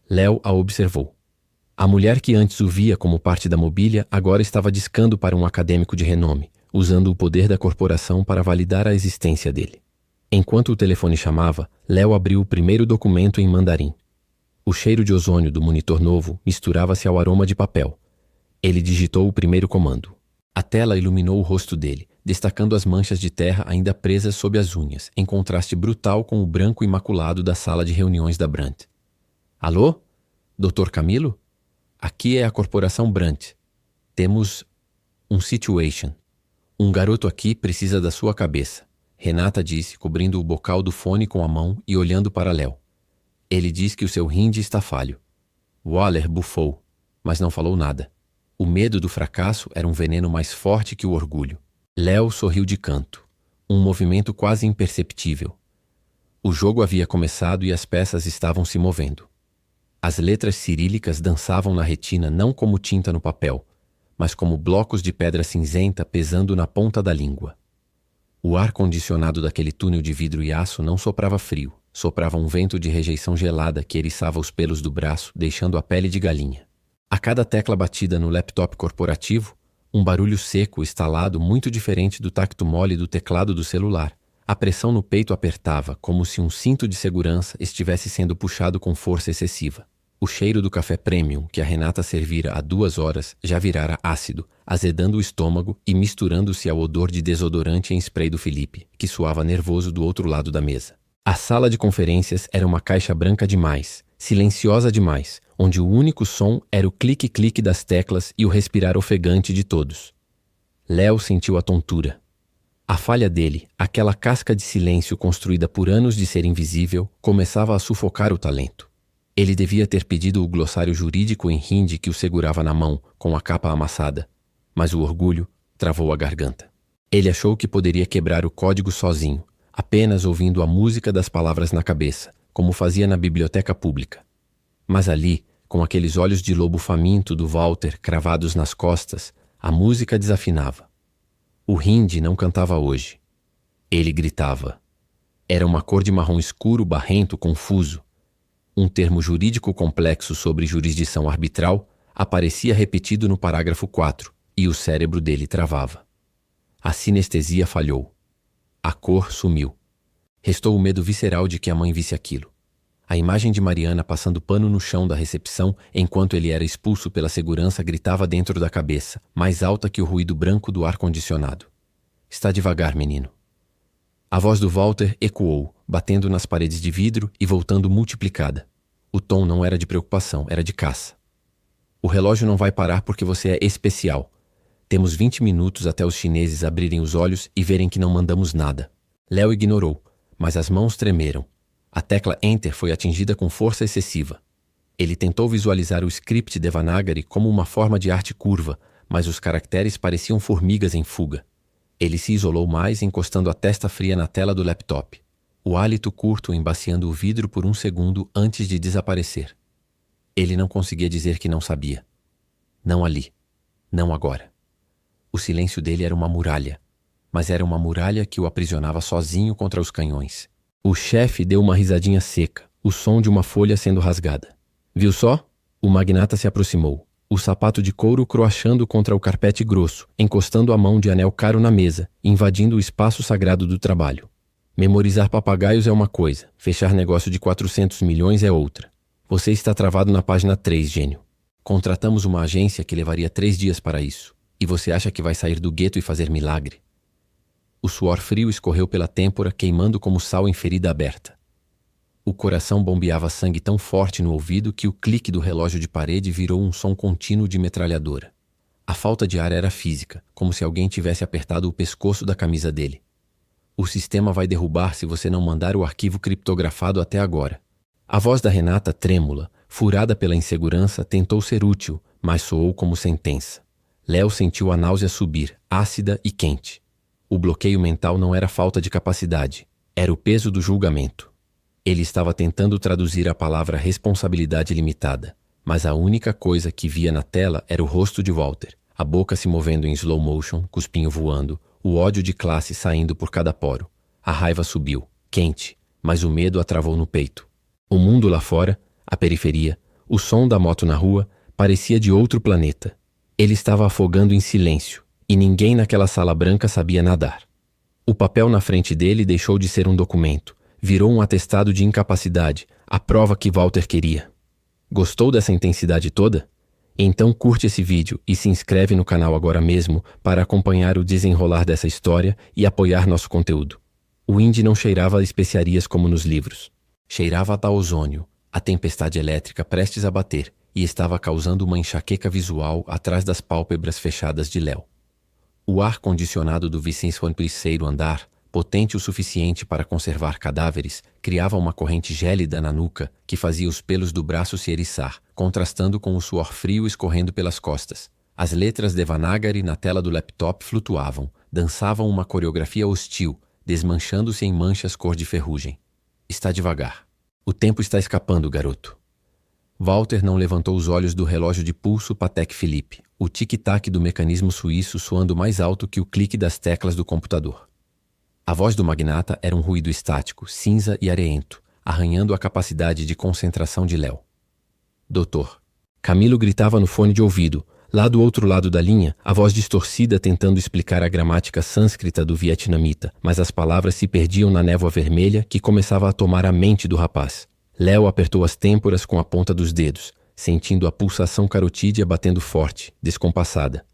Léo a observou. A mulher que antes o via como parte da mobília agora estava discando para um acadêmico de renome, usando o poder da corporação para validar a existência dele. Enquanto o telefone chamava, Léo abriu o primeiro documento em mandarim. O cheiro de ozônio do monitor novo misturava-se ao aroma de papel. Ele digitou o primeiro comando. A tela iluminou o rosto dele, destacando as manchas de terra ainda presas sob as unhas, em contraste brutal com o branco imaculado da sala de reuniões da Brandt. Alô? Dr. Camilo? Aqui é a corporação Brandt. Temos um situation. Um garoto aqui precisa da sua cabeça, Renata disse, cobrindo o bocal do fone com a mão e olhando para Léo. Ele diz que o seu rinde está falho. Waller bufou, mas não falou nada. O medo do fracasso era um veneno mais forte que o orgulho. Léo sorriu de canto, um movimento quase imperceptível. O jogo havia começado e as peças estavam se movendo. As letras cirílicas dançavam na retina não como tinta no papel, mas como blocos de pedra cinzenta pesando na ponta da língua. O ar-condicionado daquele túnel de vidro e aço não soprava frio, soprava um vento de rejeição gelada que eriçava os pelos do braço, deixando a pele de galinha. A cada tecla batida no laptop corporativo, um barulho seco estalado muito diferente do tacto mole do teclado do celular. A pressão no peito apertava, como se um cinto de segurança estivesse sendo puxado com força excessiva. O cheiro do café premium que a Renata servira há 2 horas já virara ácido, azedando o estômago e misturando-se ao odor de desodorante em spray do Felipe, que suava nervoso do outro lado da mesa. A sala de conferências era uma caixa branca demais, silenciosa demais, onde o único som era o clique-clique das teclas e o respirar ofegante de todos. Léo sentiu a tontura. A falha dele, aquela casca de silêncio construída por anos de ser invisível, começava a sufocar o talento. Ele devia ter pedido o glossário jurídico em hindi que o segurava na mão, com a capa amassada, mas o orgulho travou a garganta. Ele achou que poderia quebrar o código sozinho, apenas ouvindo a música das palavras na cabeça, como fazia na biblioteca pública. Mas ali, com aqueles olhos de lobo faminto do Walter cravados nas costas, a música desafinava. O hindi não cantava hoje. Ele gritava. Era uma cor de marrom escuro, barrento, confuso. Um termo jurídico complexo sobre jurisdição arbitral aparecia repetido no parágrafo 4 e o cérebro dele travava. A sinestesia falhou. A cor sumiu. Restou o medo visceral de que a mãe visse aquilo. A imagem de Mariana passando pano no chão da recepção enquanto ele era expulso pela segurança gritava dentro da cabeça, mais alta que o ruído branco do ar-condicionado. Está devagar, menino. A voz do Walter ecoou, batendo nas paredes de vidro e voltando multiplicada. O tom não era de preocupação, era de caça. O relógio não vai parar porque você é especial. Temos 20 minutos até os chineses abrirem os olhos e verem que não mandamos nada. Léo ignorou, mas as mãos tremeram. A tecla Enter foi atingida com força excessiva. Ele tentou visualizar o script Devanagari como uma forma de arte curva, mas os caracteres pareciam formigas em fuga. Ele se isolou mais, encostando a testa fria na tela do laptop. O hálito curto embaciando o vidro por 1 segundo antes de desaparecer. Ele não conseguia dizer que não sabia. Não ali. Não agora. O silêncio dele era uma muralha, mas era uma muralha que o aprisionava sozinho contra os canhões. O chefe deu uma risadinha seca, o som de uma folha sendo rasgada. Viu só? O magnata se aproximou, o sapato de couro croachando contra o carpete grosso, encostando a mão de anel caro na mesa, invadindo o espaço sagrado do trabalho. Memorizar papagaios é uma coisa, fechar negócio de 400 milhões é outra. Você está travado na página 3, gênio. Contratamos uma agência que levaria 3 dias para isso. E você acha que vai sair do gueto e fazer milagre? O suor frio escorreu pela têmpora, queimando como sal em ferida aberta. O coração bombeava sangue tão forte no ouvido que o clique do relógio de parede virou um som contínuo de metralhadora. A falta de ar era física, como se alguém tivesse apertado o pescoço da camisa dele. O sistema vai derrubar se você não mandar o arquivo criptografado até agora. A voz da Renata, trêmula, furada pela insegurança, tentou ser útil, mas soou como sentença. Léo sentiu a náusea subir, ácida e quente. O bloqueio mental não era falta de capacidade, era o peso do julgamento. Ele estava tentando traduzir a palavra responsabilidade limitada, mas a única coisa que via na tela era o rosto de Walter, a boca se movendo em slow motion, cuspinho voando, o ódio de classe saindo por cada poro. A raiva subiu, quente, mas o medo a travou no peito. O mundo lá fora, a periferia, o som da moto na rua, parecia de outro planeta. Ele estava afogando em silêncio, e ninguém naquela sala branca sabia nadar. O papel na frente dele deixou de ser um documento, virou um atestado de incapacidade, a prova que Walter queria. Gostou dessa intensidade toda? Então curte esse vídeo e se inscreve no canal agora mesmo para acompanhar o desenrolar dessa história e apoiar nosso conteúdo. O Indy não cheirava a especiarias como nos livros. Cheirava a ozônio, a tempestade elétrica prestes a bater, e estava causando uma enxaqueca visual atrás das pálpebras fechadas de Léo. O ar-condicionado do 23º andar, potente o suficiente para conservar cadáveres, criava uma corrente gélida na nuca que fazia os pelos do braço se eriçar, contrastando com o suor frio escorrendo pelas costas. As letras Devanagari na tela do laptop flutuavam, dançavam uma coreografia hostil, desmanchando-se em manchas cor de ferrugem. Está devagar. O tempo está escapando, garoto. Walter não levantou os olhos do relógio de pulso Patek Philippe, o tic-tac do mecanismo suíço soando mais alto que o clique das teclas do computador. A voz do magnata era um ruído estático, cinza e areento, arranhando a capacidade de concentração de Léo. Doutor. Camilo gritava no fone de ouvido, lá do outro lado da linha, a voz distorcida tentando explicar a gramática sânscrita do vietnamita, mas as palavras se perdiam na névoa vermelha que começava a tomar a mente do rapaz. Léo apertou as têmporas com a ponta dos dedos, sentindo a pulsação carotídea batendo forte, descompassada.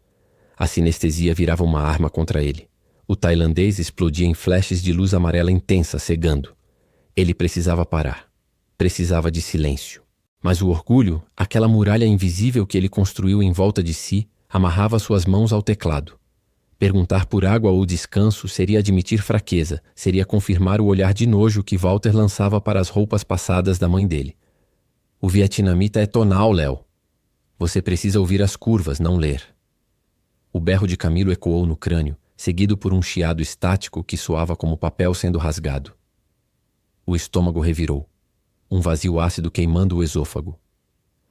A sinestesia virava uma arma contra ele. O tailandês explodia em flashes de luz amarela intensa, cegando. Ele precisava parar. Precisava de silêncio. Mas o orgulho, aquela muralha invisível que ele construiu em volta de si, amarrava suas mãos ao teclado. Perguntar por água ou descanso seria admitir fraqueza, seria confirmar o olhar de nojo que Walter lançava para as roupas passadas da mãe dele. O vietnamita é tonal, Léo. Você precisa ouvir as curvas, não ler. O berro de Camilo ecoou no crânio, seguido por um chiado estático que soava como papel sendo rasgado. O estômago revirou. Um vazio ácido queimando o esôfago.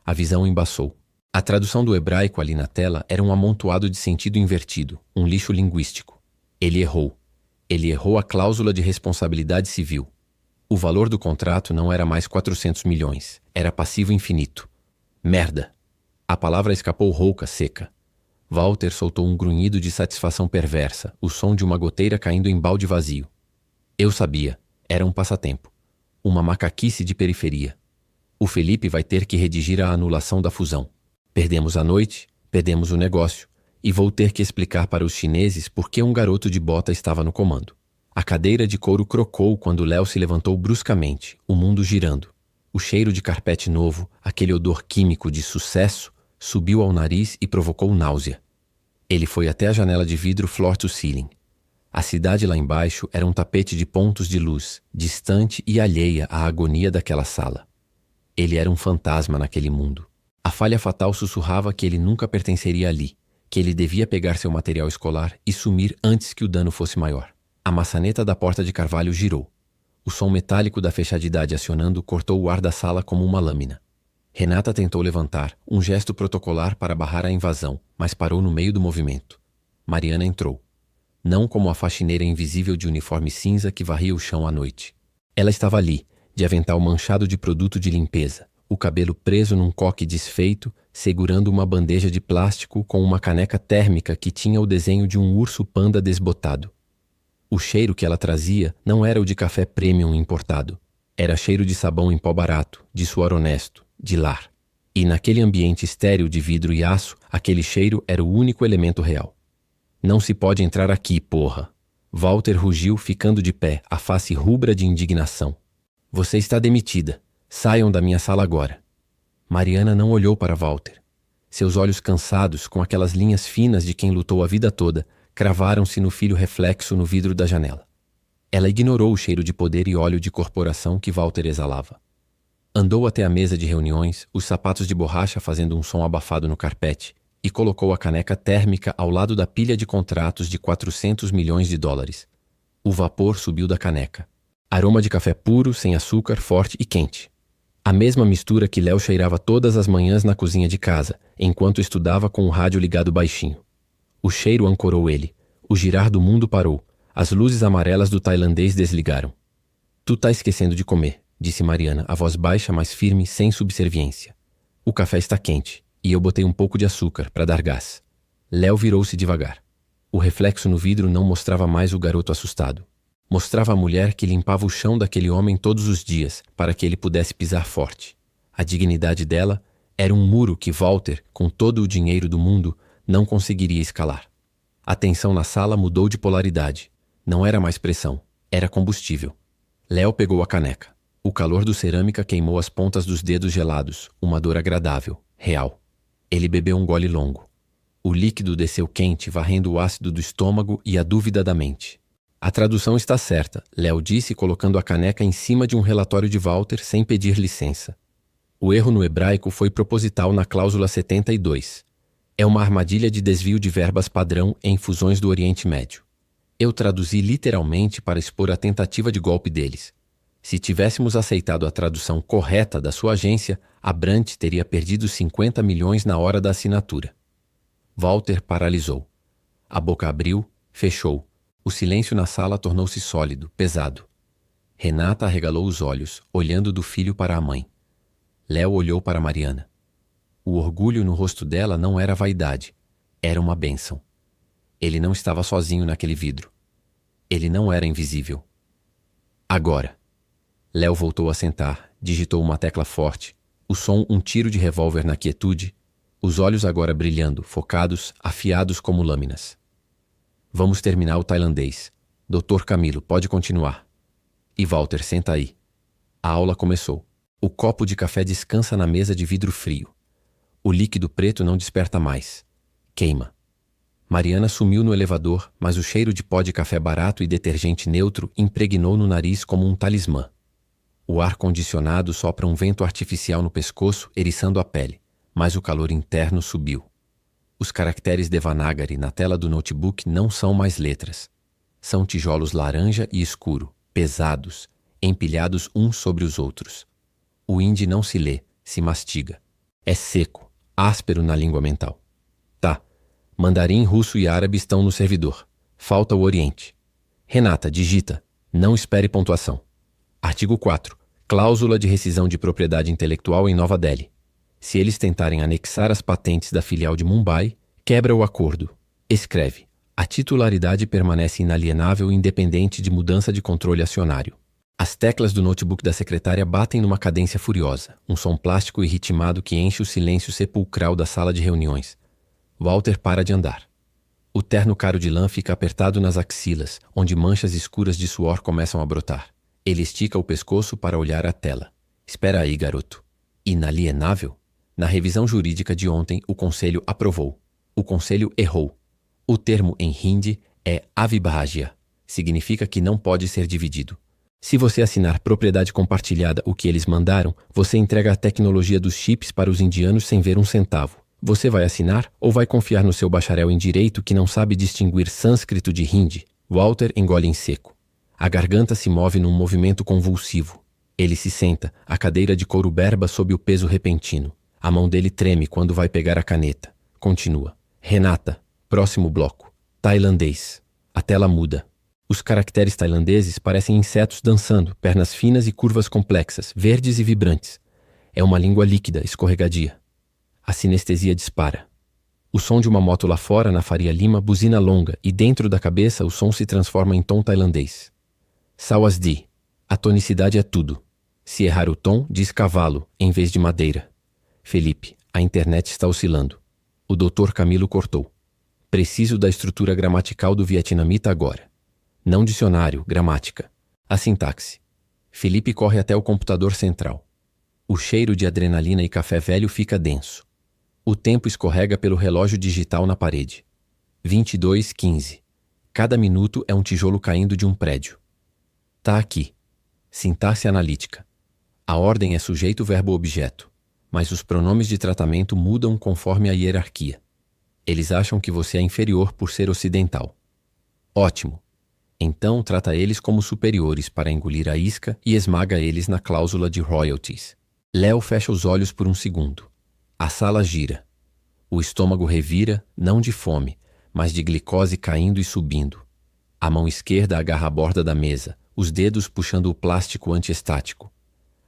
A visão embaçou. A tradução do hebraico ali na tela era um amontoado de sentido invertido, um lixo linguístico. Ele errou. Ele errou a cláusula de responsabilidade civil. O valor do contrato não era mais 400 milhões, era passivo infinito. Merda! A palavra escapou rouca, seca. Walter soltou um grunhido de satisfação perversa, o som de uma goteira caindo em balde vazio. Eu sabia, era um passatempo. Uma macaquice de periferia. O Felipe vai ter que redigir a anulação da fusão. Perdemos a noite, perdemos o negócio, e vou ter que explicar para os chineses por que um garoto de bota estava no comando. A cadeira de couro crocou quando Léo se levantou bruscamente, o mundo girando. O cheiro de carpete novo, aquele odor químico de sucesso, subiu ao nariz e provocou náusea. Ele foi até a janela de vidro floor to ceiling. A cidade lá embaixo era um tapete de pontos de luz, distante e alheia à agonia daquela sala. Ele era um fantasma naquele mundo. A falha fatal sussurrava que ele nunca pertenceria ali, que ele devia pegar seu material escolar e sumir antes que o dano fosse maior. A maçaneta da porta de carvalho girou. O som metálico da fechadidade acionando cortou o ar da sala como uma lâmina. Renata tentou levantar, um gesto protocolar para barrar a invasão, mas parou no meio do movimento. Mariana entrou. Não como a faxineira invisível de uniforme cinza que varria o chão à noite. Ela estava ali, de avental manchado de produto de limpeza, o cabelo preso num coque desfeito, segurando uma bandeja de plástico com uma caneca térmica que tinha o desenho de um urso panda desbotado. O cheiro que ela trazia não era o de café premium importado. Era cheiro de sabão em pó barato, de suor honesto, de lar. E naquele ambiente estéril de vidro e aço, aquele cheiro era o único elemento real. Não se pode entrar aqui, porra. Walter rugiu, ficando de pé, a face rubra de indignação. Você está demitida. Saiam da minha sala agora. Mariana não olhou para Walter. Seus olhos cansados, com aquelas linhas finas de quem lutou a vida toda, cravaram-se no filho reflexo no vidro da janela. Ela ignorou o cheiro de poder e óleo de corporação que Walter exalava. Andou até a mesa de reuniões, os sapatos de borracha fazendo um som abafado no carpete, e colocou a caneca térmica ao lado da pilha de contratos de 400 milhões de dólares. O vapor subiu da caneca. Aroma de café puro, sem açúcar, forte e quente. A mesma mistura que Léo cheirava todas as manhãs na cozinha de casa, enquanto estudava com o rádio ligado baixinho. O cheiro ancorou ele. O girar do mundo parou. As luzes amarelas do tailandês desligaram. Tu tá esquecendo de comer, disse Mariana, a voz baixa, mas firme, sem subserviência. O café está quente, e eu botei um pouco de açúcar para dar gás. Léo virou-se devagar. O reflexo no vidro não mostrava mais o garoto assustado. Mostrava a mulher que limpava o chão daquele homem todos os dias para que ele pudesse pisar forte. A dignidade dela era um muro que Walter, com todo o dinheiro do mundo, não conseguiria escalar. A tensão na sala mudou de polaridade. Não era mais pressão, era combustível. Léo pegou a caneca. O calor do cerâmica queimou as pontas dos dedos gelados, uma dor agradável, real. Ele bebeu um gole longo. O líquido desceu quente, varrendo o ácido do estômago e a dúvida da mente. A tradução está certa, Léo disse, colocando a caneca em cima de um relatório de Walter sem pedir licença. O erro no hebraico foi proposital na cláusula 72. É uma armadilha de desvio de verbas padrão em fusões do Oriente Médio. Eu traduzi literalmente para expor a tentativa de golpe deles. Se tivéssemos aceitado a tradução correta da sua agência, a Brandt teria perdido 50 milhões na hora da assinatura. Walter paralisou. A boca abriu, fechou. O silêncio na sala tornou-se sólido, pesado. Renata arregalou os olhos, olhando do filho para a mãe. Léo olhou para Mariana. O orgulho no rosto dela não era vaidade, era uma bênção. Ele não estava sozinho naquele vidro. Ele não era invisível. Agora. Léo voltou a sentar, digitou uma tecla forte, o som um tiro de revólver na quietude, os olhos agora brilhando, focados, afiados como lâminas. Vamos terminar o tailandês. Dr. Camilo, pode continuar. E Walter, senta aí. A aula começou. O copo de café descansa na mesa de vidro frio. O líquido preto não desperta mais. Queima. Mariana sumiu no elevador, mas o cheiro de pó de café barato e detergente neutro impregnou no nariz como um talismã. O ar-condicionado sopra um vento artificial no pescoço, eriçando a pele, mas o calor interno subiu. Os caracteres Devanagari na tela do notebook não são mais letras. São tijolos laranja e escuro, pesados, empilhados uns sobre os outros. O hindi não se lê, se mastiga. É seco, áspero na língua mental. Tá. Mandarim, russo e árabe estão no servidor. Falta o Oriente. Renata, digita. Não espere pontuação. Artigo 4. Cláusula de rescisão de propriedade intelectual em Nova Delhi. Se eles tentarem anexar as patentes da filial de Mumbai, quebra o acordo. Escreve. A titularidade permanece inalienável e independente de mudança de controle acionário. As teclas do notebook da secretária batem numa cadência furiosa, um som plástico e ritmado que enche o silêncio sepulcral da sala de reuniões. Walter para de andar. O terno caro de lã fica apertado nas axilas, onde manchas escuras de suor começam a brotar. Ele estica o pescoço para olhar a tela. Espera aí, garoto. Inalienável? Na revisão jurídica de ontem, o Conselho aprovou. O Conselho errou. O termo em hindi é avibhajya. Significa que não pode ser dividido. Se você assinar propriedade compartilhada, o que eles mandaram, você entrega a tecnologia dos chips para os indianos sem ver um centavo. Você vai assinar ou vai confiar no seu bacharel em direito que não sabe distinguir sânscrito de hindi? Walter engole em seco. A garganta se move num movimento convulsivo. Ele se senta, a cadeira de couro berba sob o peso repentino. A mão dele treme quando vai pegar a caneta. Continua. Renata. Próximo bloco. Tailandês. A tela muda. Os caracteres tailandeses parecem insetos dançando, pernas finas e curvas complexas, verdes e vibrantes. É uma língua líquida, escorregadia. A sinestesia dispara. O som de uma moto lá fora, na Faria Lima, buzina longa, e dentro da cabeça o som se transforma em tom tailandês. Sawasdi. A tonicidade é tudo. Se errar o tom, diz cavalo, em vez de madeira. Felipe, a internet está oscilando. O Dr. Camilo cortou. Preciso da estrutura gramatical do vietnamita agora. Não dicionário, gramática. A sintaxe. Felipe corre até o computador central. O cheiro de adrenalina e café velho fica denso. O tempo escorrega pelo relógio digital na parede. 22:15. Cada minuto é um tijolo caindo de um prédio. Tá aqui. Sintaxe analítica. A ordem é sujeito-verbo-objeto, mas os pronomes de tratamento mudam conforme a hierarquia. Eles acham que você é inferior por ser ocidental. Ótimo. Então trata eles como superiores para engolir a isca e esmaga eles na cláusula de royalties. Léo fecha os olhos por um segundo. A sala gira. O estômago revira, não de fome, mas de glicose caindo e subindo. A mão esquerda agarra a borda da mesa, os dedos puxando o plástico antiestático.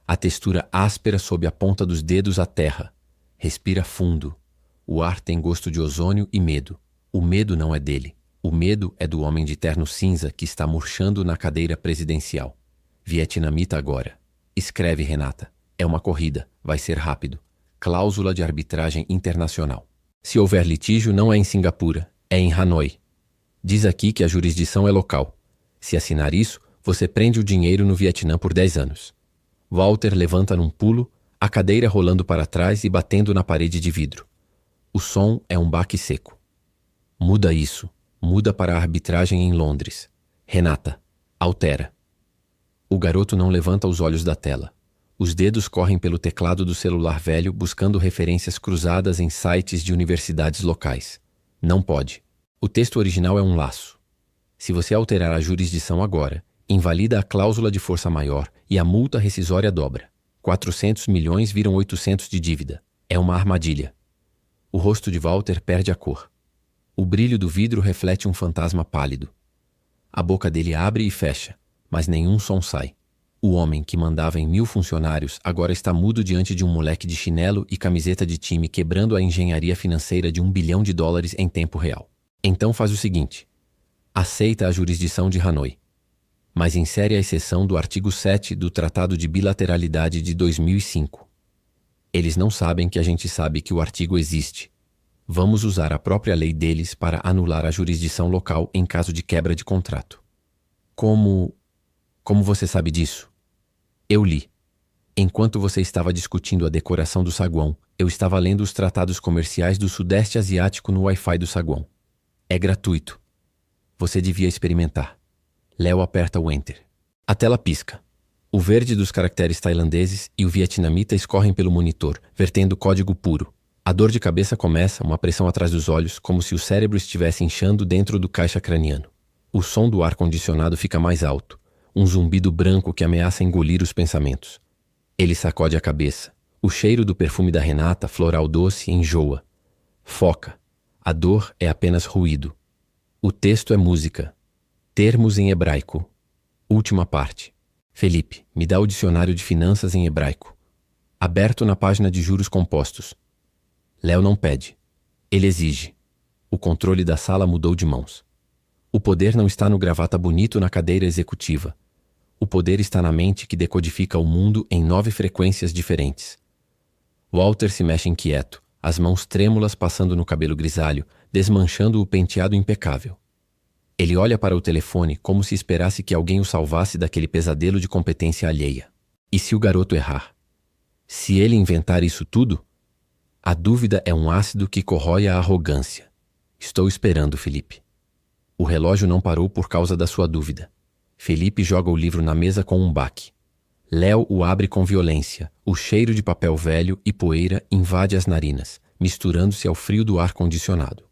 A textura áspera sob a ponta dos dedos à terra. Respira fundo. O ar tem gosto de ozônio e medo. O medo não é dele. O medo é do homem de terno cinza que está murchando na cadeira presidencial. Vietnamita agora. Escreve, Renata. É uma corrida. Vai ser rápido. Cláusula de arbitragem internacional. Se houver litígio, não é em Singapura. É em Hanoi. Diz aqui que a jurisdição é local. Se assinar isso, você prende o dinheiro no Vietnã por 10 anos. Walter levanta num pulo, a cadeira rolando para trás e batendo na parede de vidro. O som é um baque seco. Muda isso. Muda para a arbitragem em Londres. Renata, altera. O garoto não levanta os olhos da tela. Os dedos correm pelo teclado do celular velho buscando referências cruzadas em sites de universidades locais. Não pode. O texto original é um laço. Se você alterar a jurisdição agora, invalida a cláusula de força maior e a multa rescisória dobra. 400 milhões viram 800 de dívida. É uma armadilha. O rosto de Walter perde a cor. O brilho do vidro reflete um fantasma pálido. A boca dele abre e fecha, mas nenhum som sai. O homem que mandava em 1000 funcionários agora está mudo diante de um moleque de chinelo e camiseta de time quebrando a engenharia financeira de $1 bilhão em tempo real. Então faz o seguinte. Aceita a jurisdição de Hanoi, mas insere a exceção do artigo 7 do Tratado de Bilateralidade de 2005. Eles não sabem que a gente sabe que o artigo existe. Vamos usar a própria lei deles para anular a jurisdição local em caso de quebra de contrato. Como você sabe disso? Eu li. Enquanto você estava discutindo a decoração do saguão, eu estava lendo os tratados comerciais do Sudeste Asiático no Wi-Fi do saguão. É gratuito. Você devia experimentar. Léo aperta o Enter. A tela pisca. O verde dos caracteres tailandeses e o vietnamita escorrem pelo monitor, vertendo código puro. A dor de cabeça começa, uma pressão atrás dos olhos, como se o cérebro estivesse inchando dentro do caixa craniano. O som do ar-condicionado fica mais alto, um zumbido branco que ameaça engolir os pensamentos. Ele sacode a cabeça. O cheiro do perfume da Renata, floral doce, enjoa. Foca. A dor é apenas ruído. O texto é música. Termos em hebraico. Última parte. Felipe, me dá o dicionário de finanças em hebraico. Aberto na página de juros compostos. Léo não pede. Ele exige. O controle da sala mudou de mãos. O poder não está no gravata bonito na cadeira executiva. O poder está na mente que decodifica o mundo em 9 frequências diferentes. Walter se mexe inquieto, as mãos trêmulas passando no cabelo grisalho, desmanchando o penteado impecável. Ele olha para o telefone como se esperasse que alguém o salvasse daquele pesadelo de competência alheia. E se o garoto errar? Se ele inventar isso tudo? A dúvida é um ácido que corrói a arrogância. Estou esperando, Felipe. O relógio não parou por causa da sua dúvida. Felipe joga o livro na mesa com um baque. Léo o abre com violência. O cheiro de papel velho e poeira invade as narinas, misturando-se ao frio do ar-condicionado.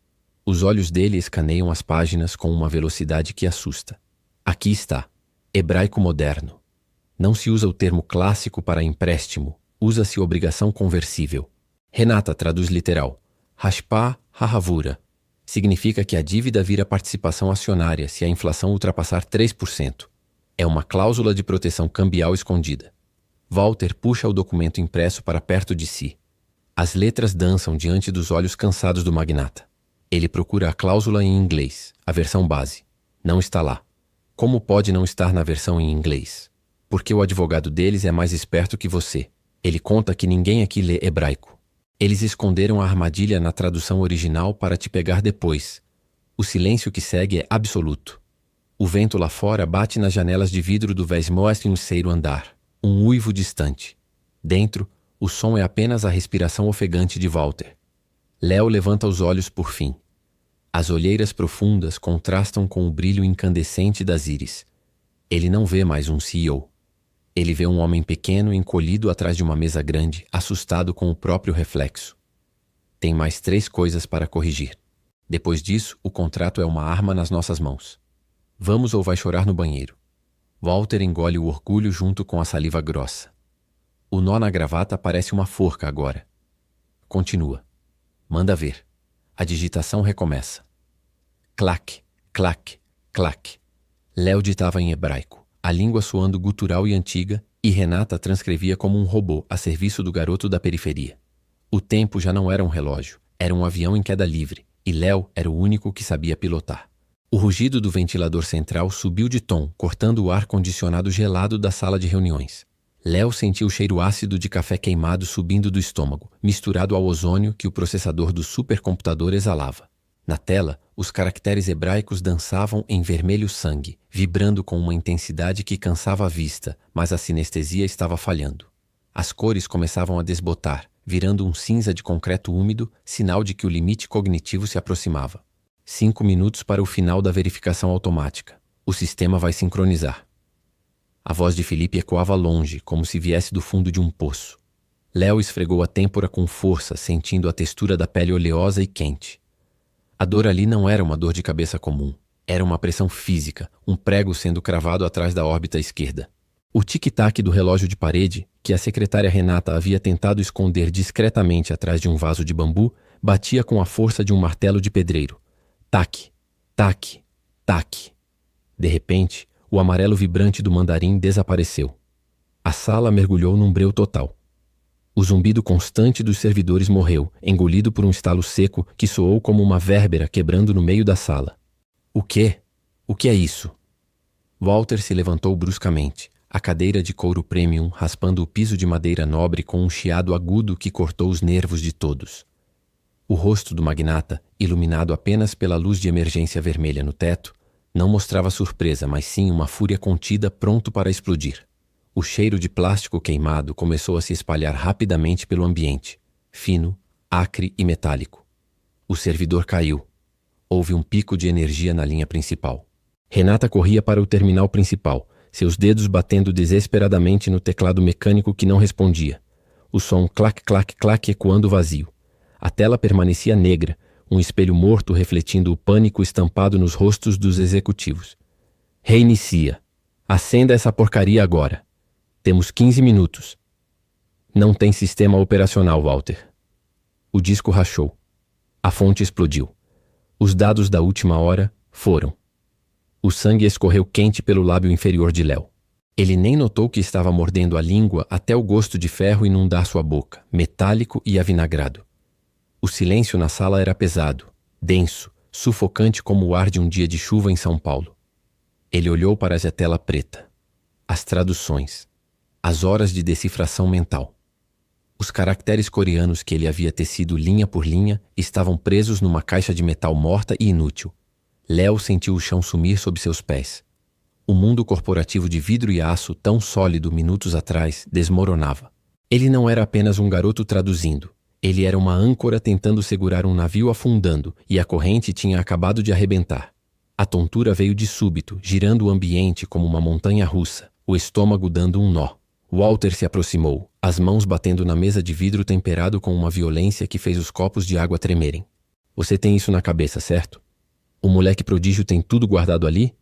Os olhos dele escaneiam as páginas com uma velocidade que assusta. Aqui está. Hebraico moderno. Não se usa o termo clássico para empréstimo. Usa-se obrigação conversível. Renata traduz literal. Hashpah hahavura. Significa que a dívida vira participação acionária se a inflação ultrapassar 3%. É uma cláusula de proteção cambial escondida. Walter puxa o documento impresso para perto de si. As letras dançam diante dos olhos cansados do magnata. Ele procura a cláusula em inglês, a versão base. Não está lá. Como pode não estar na versão em inglês? Porque o advogado deles é mais esperto que você. Ele conta que ninguém aqui lê hebraico. Eles esconderam a armadilha na tradução original para te pegar depois. O silêncio que segue é absoluto. O vento lá fora bate nas janelas de vidro do 23º andar. Um uivo distante. Dentro, o som é apenas a respiração ofegante de Walter. Léo levanta os olhos por fim. As olheiras profundas contrastam com o brilho incandescente das íris. Ele não vê mais um CEO. Ele vê um homem pequeno encolhido atrás de uma mesa grande, assustado com o próprio reflexo. Tem mais 3 coisas para corrigir. Depois disso, o contrato é uma arma nas nossas mãos. Vamos ou vai chorar no banheiro. Walter engole o orgulho junto com a saliva grossa. O nó na gravata parece uma forca agora. Continua. Manda ver. A digitação recomeça. Clac, clac, clac. Léo ditava em hebraico, a língua soando gutural e antiga, e Renata transcrevia como um robô a serviço do garoto da periferia. O tempo já não era um relógio, era um avião em queda livre, e Léo era o único que sabia pilotar. O rugido do ventilador central subiu de tom, cortando o ar-condicionado gelado da sala de reuniões. Léo sentiu o cheiro ácido de café queimado subindo do estômago, misturado ao ozônio que o processador do supercomputador exalava. Na tela, os caracteres hebraicos dançavam em vermelho sangue, vibrando com uma intensidade que cansava a vista, mas a sinestesia estava falhando. As cores começavam a desbotar, virando um cinza de concreto úmido, sinal de que o limite cognitivo se aproximava. 5 minutos para o final da verificação automática. O sistema vai sincronizar. A voz de Felipe ecoava longe, como se viesse do fundo de um poço. Léo esfregou a têmpora com força, sentindo a textura da pele oleosa e quente. A dor ali não era uma dor de cabeça comum. Era uma pressão física, um prego sendo cravado atrás da órbita esquerda. O tic-tac do relógio de parede, que a secretária Renata havia tentado esconder discretamente atrás de um vaso de bambu, batia com a força de um martelo de pedreiro. Tac, tac, tac. De repente, o amarelo vibrante do mandarim desapareceu. A sala mergulhou num breu total. O zumbido constante dos servidores morreu, engolido por um estalo seco que soou como uma vérbera quebrando no meio da sala. O quê? O que é isso? Walter se levantou bruscamente, a cadeira de couro premium raspando o piso de madeira nobre com um chiado agudo que cortou os nervos de todos. O rosto do magnata, iluminado apenas pela luz de emergência vermelha no teto, não mostrava surpresa, mas sim uma fúria contida pronto para explodir. O cheiro de plástico queimado começou a se espalhar rapidamente pelo ambiente, fino, acre e metálico. O servidor caiu. Houve um pico de energia na linha principal. Renata corria para o terminal principal, seus dedos batendo desesperadamente no teclado mecânico que não respondia. O som clac-clac-clac ecoando vazio. A tela permanecia negra, um espelho morto refletindo o pânico estampado nos rostos dos executivos. Reinicia. Acenda essa porcaria agora. Temos 15 minutos. Não tem sistema operacional, Walter. O disco rachou. A fonte explodiu. Os dados da última hora foram. O sangue escorreu quente pelo lábio inferior de Léo. Ele nem notou que estava mordendo a língua até o gosto de ferro inundar sua boca, metálico e avinagrado. O silêncio na sala era pesado, denso, sufocante como o ar de um dia de chuva em São Paulo. Ele olhou para a tela preta. As traduções. As horas de decifração mental. Os caracteres coreanos que ele havia tecido linha por linha estavam presos numa caixa de metal morta e inútil. Léo sentiu o chão sumir sob seus pés. O mundo corporativo de vidro e aço, tão sólido minutos atrás, desmoronava. Ele não era apenas um garoto traduzindo. Ele era uma âncora tentando segurar um navio afundando, e a corrente tinha acabado de arrebentar. A tontura veio de súbito, girando o ambiente como uma montanha russa, o estômago dando um nó. Walter se aproximou, as mãos batendo na mesa de vidro temperado com uma violência que fez os copos de água tremerem. Você tem isso na cabeça, certo? O moleque prodígio tem tudo guardado ali?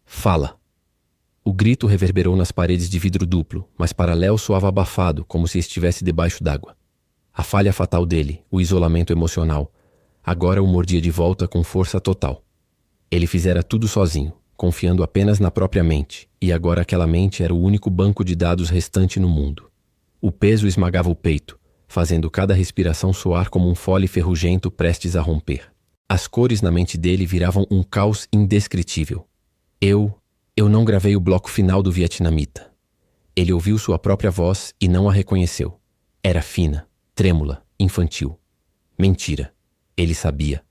Fala. O grito reverberou nas paredes de vidro duplo, mas para Léo soava abafado, como se estivesse debaixo d'água. A falha fatal dele, o isolamento emocional, agora o mordia de volta com força total. Ele fizera tudo sozinho, confiando apenas na própria mente, e agora aquela mente era o único banco de dados restante no mundo. O peso esmagava o peito, fazendo cada respiração soar como um fole ferrugento prestes a romper. As cores na mente dele viravam um caos indescritível. Eu não gravei o bloco final do vietnamita. Ele ouviu sua própria voz e não a reconheceu. Era fina, trêmula, infantil. Mentira. Ele sabia.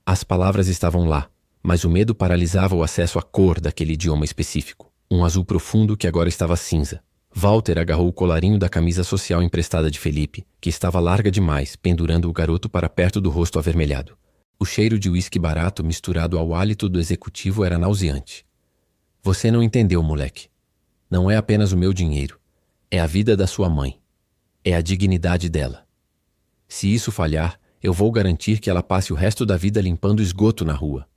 As palavras estavam lá, mas o medo paralisava o acesso à cor daquele idioma específico. Um azul profundo que agora estava cinza. Walter agarrou o colarinho da camisa social emprestada de Felipe, que estava larga demais, pendurando o garoto para perto do rosto avermelhado. O cheiro de uísque barato misturado ao hálito do executivo era nauseante. Você não entendeu, moleque. Não é apenas o meu dinheiro. É a vida da sua mãe. É a dignidade dela. Se isso falhar, eu vou garantir que ela passe o resto da vida limpando esgoto na rua.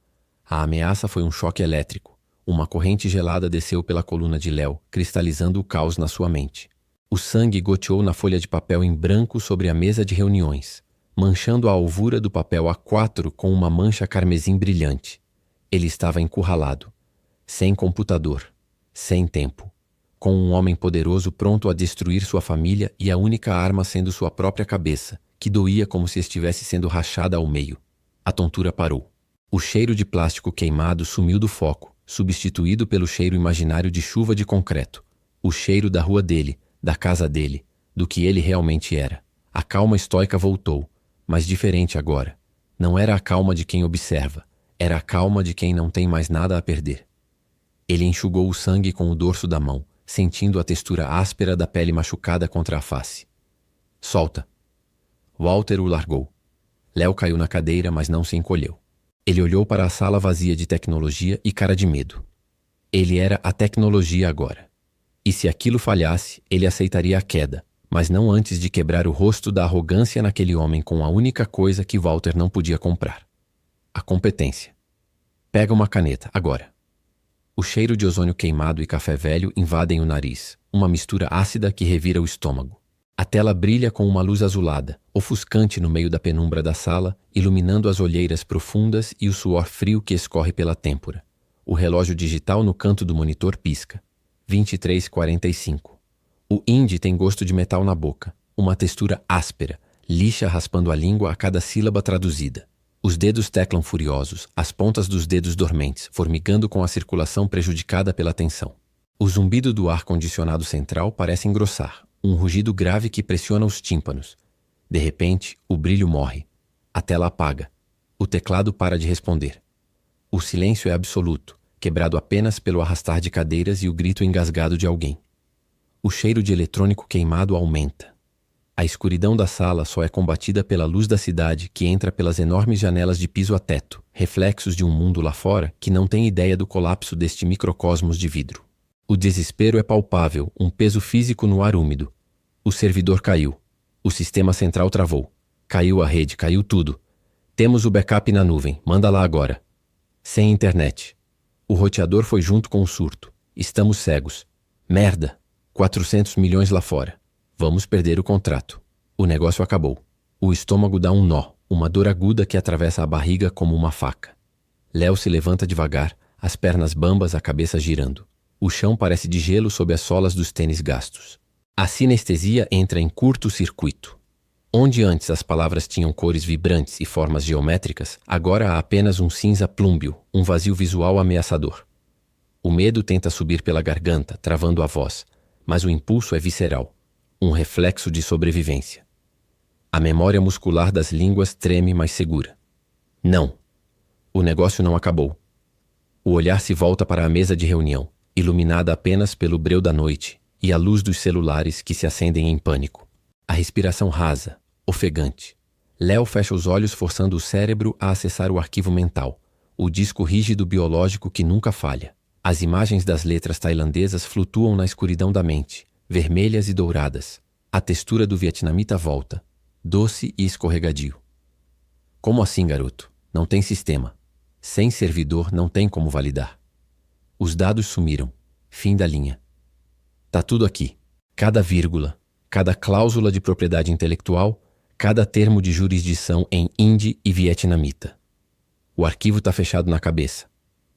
A ameaça foi um choque elétrico. Uma corrente gelada desceu pela coluna de Léo, cristalizando o caos na sua mente. O sangue goteou na folha de papel em branco sobre a mesa de reuniões, manchando a alvura do papel A4 com uma mancha carmesim brilhante. Ele estava encurralado. Sem computador, sem tempo, com um homem poderoso pronto a destruir sua família e a única arma sendo sua própria cabeça, que doía como se estivesse sendo rachada ao meio. A tontura parou. O cheiro de plástico queimado sumiu do foco, substituído pelo cheiro imaginário de chuva de concreto. O cheiro da rua dele, da casa dele, do que ele realmente era. A calma estoica voltou, mas diferente agora. Não era a calma de quem observa, era a calma de quem não tem mais nada a perder. Ele enxugou o sangue com o dorso da mão, sentindo a textura áspera da pele machucada contra a face. Solta. Walter o largou. Léo caiu na cadeira, mas não se encolheu. Ele olhou para a sala vazia de tecnologia e cara de medo. Ele era a tecnologia agora. E se aquilo falhasse, ele aceitaria a queda, mas não antes de quebrar o rosto da arrogância naquele homem com a única coisa que Walter não podia comprar: a competência. Pega uma caneta, agora. O cheiro de ozônio queimado e café velho invadem o nariz, uma mistura ácida que revira o estômago. A tela brilha com uma luz azulada, ofuscante no meio da penumbra da sala, iluminando as olheiras profundas e o suor frio que escorre pela têmpora. O relógio digital no canto do monitor pisca. 23:45. O Indy tem gosto de metal na boca, uma textura áspera, lixa raspando a língua a cada sílaba traduzida. Os dedos teclam furiosos, as pontas dos dedos dormentes, formigando com a circulação prejudicada pela tensão. O zumbido do ar-condicionado central parece engrossar, um rugido grave que pressiona os tímpanos. De repente, o brilho morre. A tela apaga. O teclado para de responder. O silêncio é absoluto, quebrado apenas pelo arrastar de cadeiras e o grito engasgado de alguém. O cheiro de eletrônico queimado aumenta. A escuridão da sala só é combatida pela luz da cidade que entra pelas enormes janelas de piso a teto, reflexos de um mundo lá fora que não tem ideia do colapso deste microcosmos de vidro. O desespero é palpável, um peso físico no ar úmido. O servidor caiu. O sistema central travou. Caiu a rede, caiu tudo. Temos o backup na nuvem, manda lá agora. Sem internet. O roteador foi junto com o surto. Estamos cegos. Merda! 400 milhões lá fora. Vamos perder o contrato. O negócio acabou. O estômago dá um nó, uma dor aguda que atravessa a barriga como uma faca. Léo se levanta devagar, as pernas bambas, a cabeça girando. O chão parece de gelo sob as solas dos tênis gastos. A sinestesia entra em curto-circuito. Onde antes as palavras tinham cores vibrantes e formas geométricas, agora há apenas um cinza plúmbeo, um vazio visual ameaçador. O medo tenta subir pela garganta, travando a voz, mas o impulso é visceral, um reflexo de sobrevivência. A memória muscular das línguas treme, mas segura. Não. O negócio não acabou. O olhar se volta para a mesa de reunião, iluminada apenas pelo breu da noite e a luz dos celulares que se acendem em pânico. A respiração rasa, ofegante. Léo fecha os olhos, forçando o cérebro a acessar o arquivo mental, o disco rígido biológico que nunca falha. As imagens das letras tailandesas flutuam na escuridão da mente, vermelhas e douradas. A textura do vietnamita volta, doce e escorregadio. Como assim, garoto? Não tem sistema. Sem servidor não tem como validar. Os dados sumiram. Fim da linha. Tá tudo aqui. Cada vírgula, cada cláusula de propriedade intelectual, cada termo de jurisdição em hindi e vietnamita. O arquivo tá fechado na cabeça.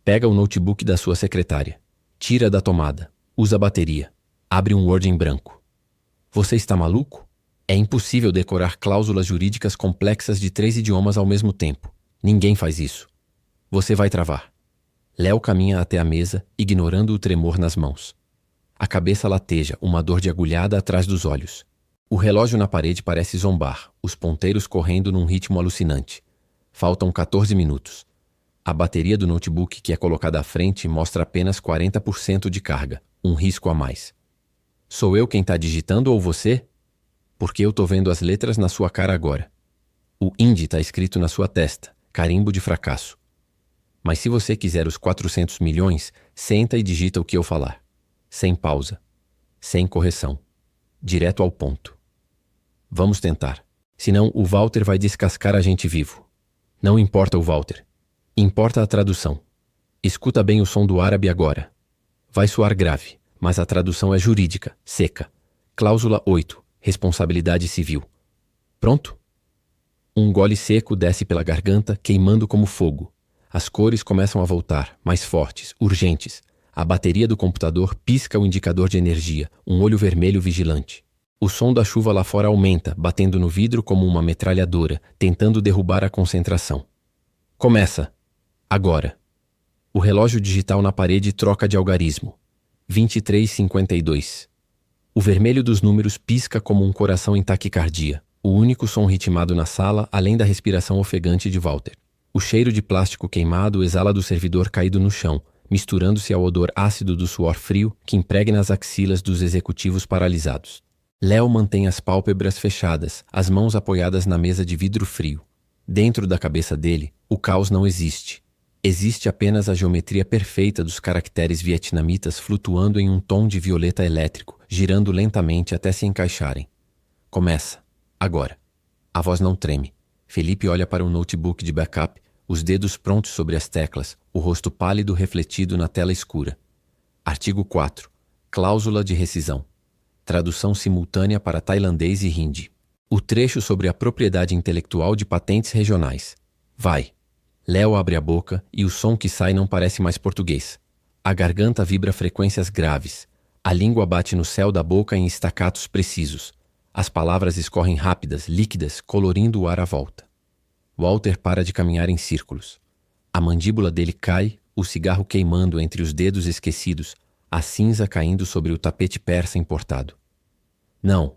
Pega o notebook da sua secretária. Tira da tomada. Usa a bateria. Abre um Word em branco. Você está maluco? É impossível decorar cláusulas jurídicas complexas de 3 idiomas ao mesmo tempo. Ninguém faz isso. Você vai travar. Léo caminha até a mesa, ignorando o tremor nas mãos. A cabeça lateja, uma dor de agulhada atrás dos olhos. O relógio na parede parece zombar, os ponteiros correndo num ritmo alucinante. Faltam 14 minutos. A bateria do notebook que é colocada à frente mostra apenas 40% de carga, um risco a mais. Sou eu quem está digitando ou você? Porque eu tô vendo as letras na sua cara agora. O hindi está escrito na sua testa, carimbo de fracasso. Mas se você quiser os 400 milhões, senta e digita o que eu falar. Sem pausa. Sem correção. Direto ao ponto. Vamos tentar. Senão o Walter vai descascar a gente vivo. Não importa o Walter. Importa a tradução. Escuta bem o som do árabe agora. Vai soar grave, mas a tradução é jurídica, seca. Cláusula 8. Responsabilidade civil. Pronto? Um gole seco desce pela garganta, queimando como fogo. As cores começam a voltar, mais fortes, urgentes. A bateria do computador pisca o indicador de energia, um olho vermelho vigilante. O som da chuva lá fora aumenta, batendo no vidro como uma metralhadora, tentando derrubar a concentração. Começa. Agora. O relógio digital na parede troca de algarismo. 23:52. O vermelho dos números pisca como um coração em taquicardia, o único som ritmado na sala, além da respiração ofegante de Walter. O cheiro de plástico queimado exala do servidor caído no chão, misturando-se ao odor ácido do suor frio que impregna as axilas dos executivos paralisados. Léo mantém as pálpebras fechadas, as mãos apoiadas na mesa de vidro frio. Dentro da cabeça dele, o caos não existe. Existe apenas a geometria perfeita dos caracteres vietnamitas flutuando em um tom de violeta elétrico, girando lentamente até se encaixarem. Começa. Agora. A voz não treme. Felipe olha para o notebook de backup, os dedos prontos sobre as teclas, o rosto pálido refletido na tela escura. Artigo 4. Cláusula de rescisão. Tradução simultânea para tailandês e hindi. O trecho sobre a propriedade intelectual de patentes regionais. Vai. Léo abre a boca e o som que sai não parece mais português. A garganta vibra frequências graves. A língua bate no céu da boca em estacatos precisos. As palavras escorrem rápidas, líquidas, colorindo o ar à volta. Walter para de caminhar em círculos. A mandíbula dele cai, o cigarro queimando entre os dedos esquecidos, a cinza caindo sobre o tapete persa importado. Não.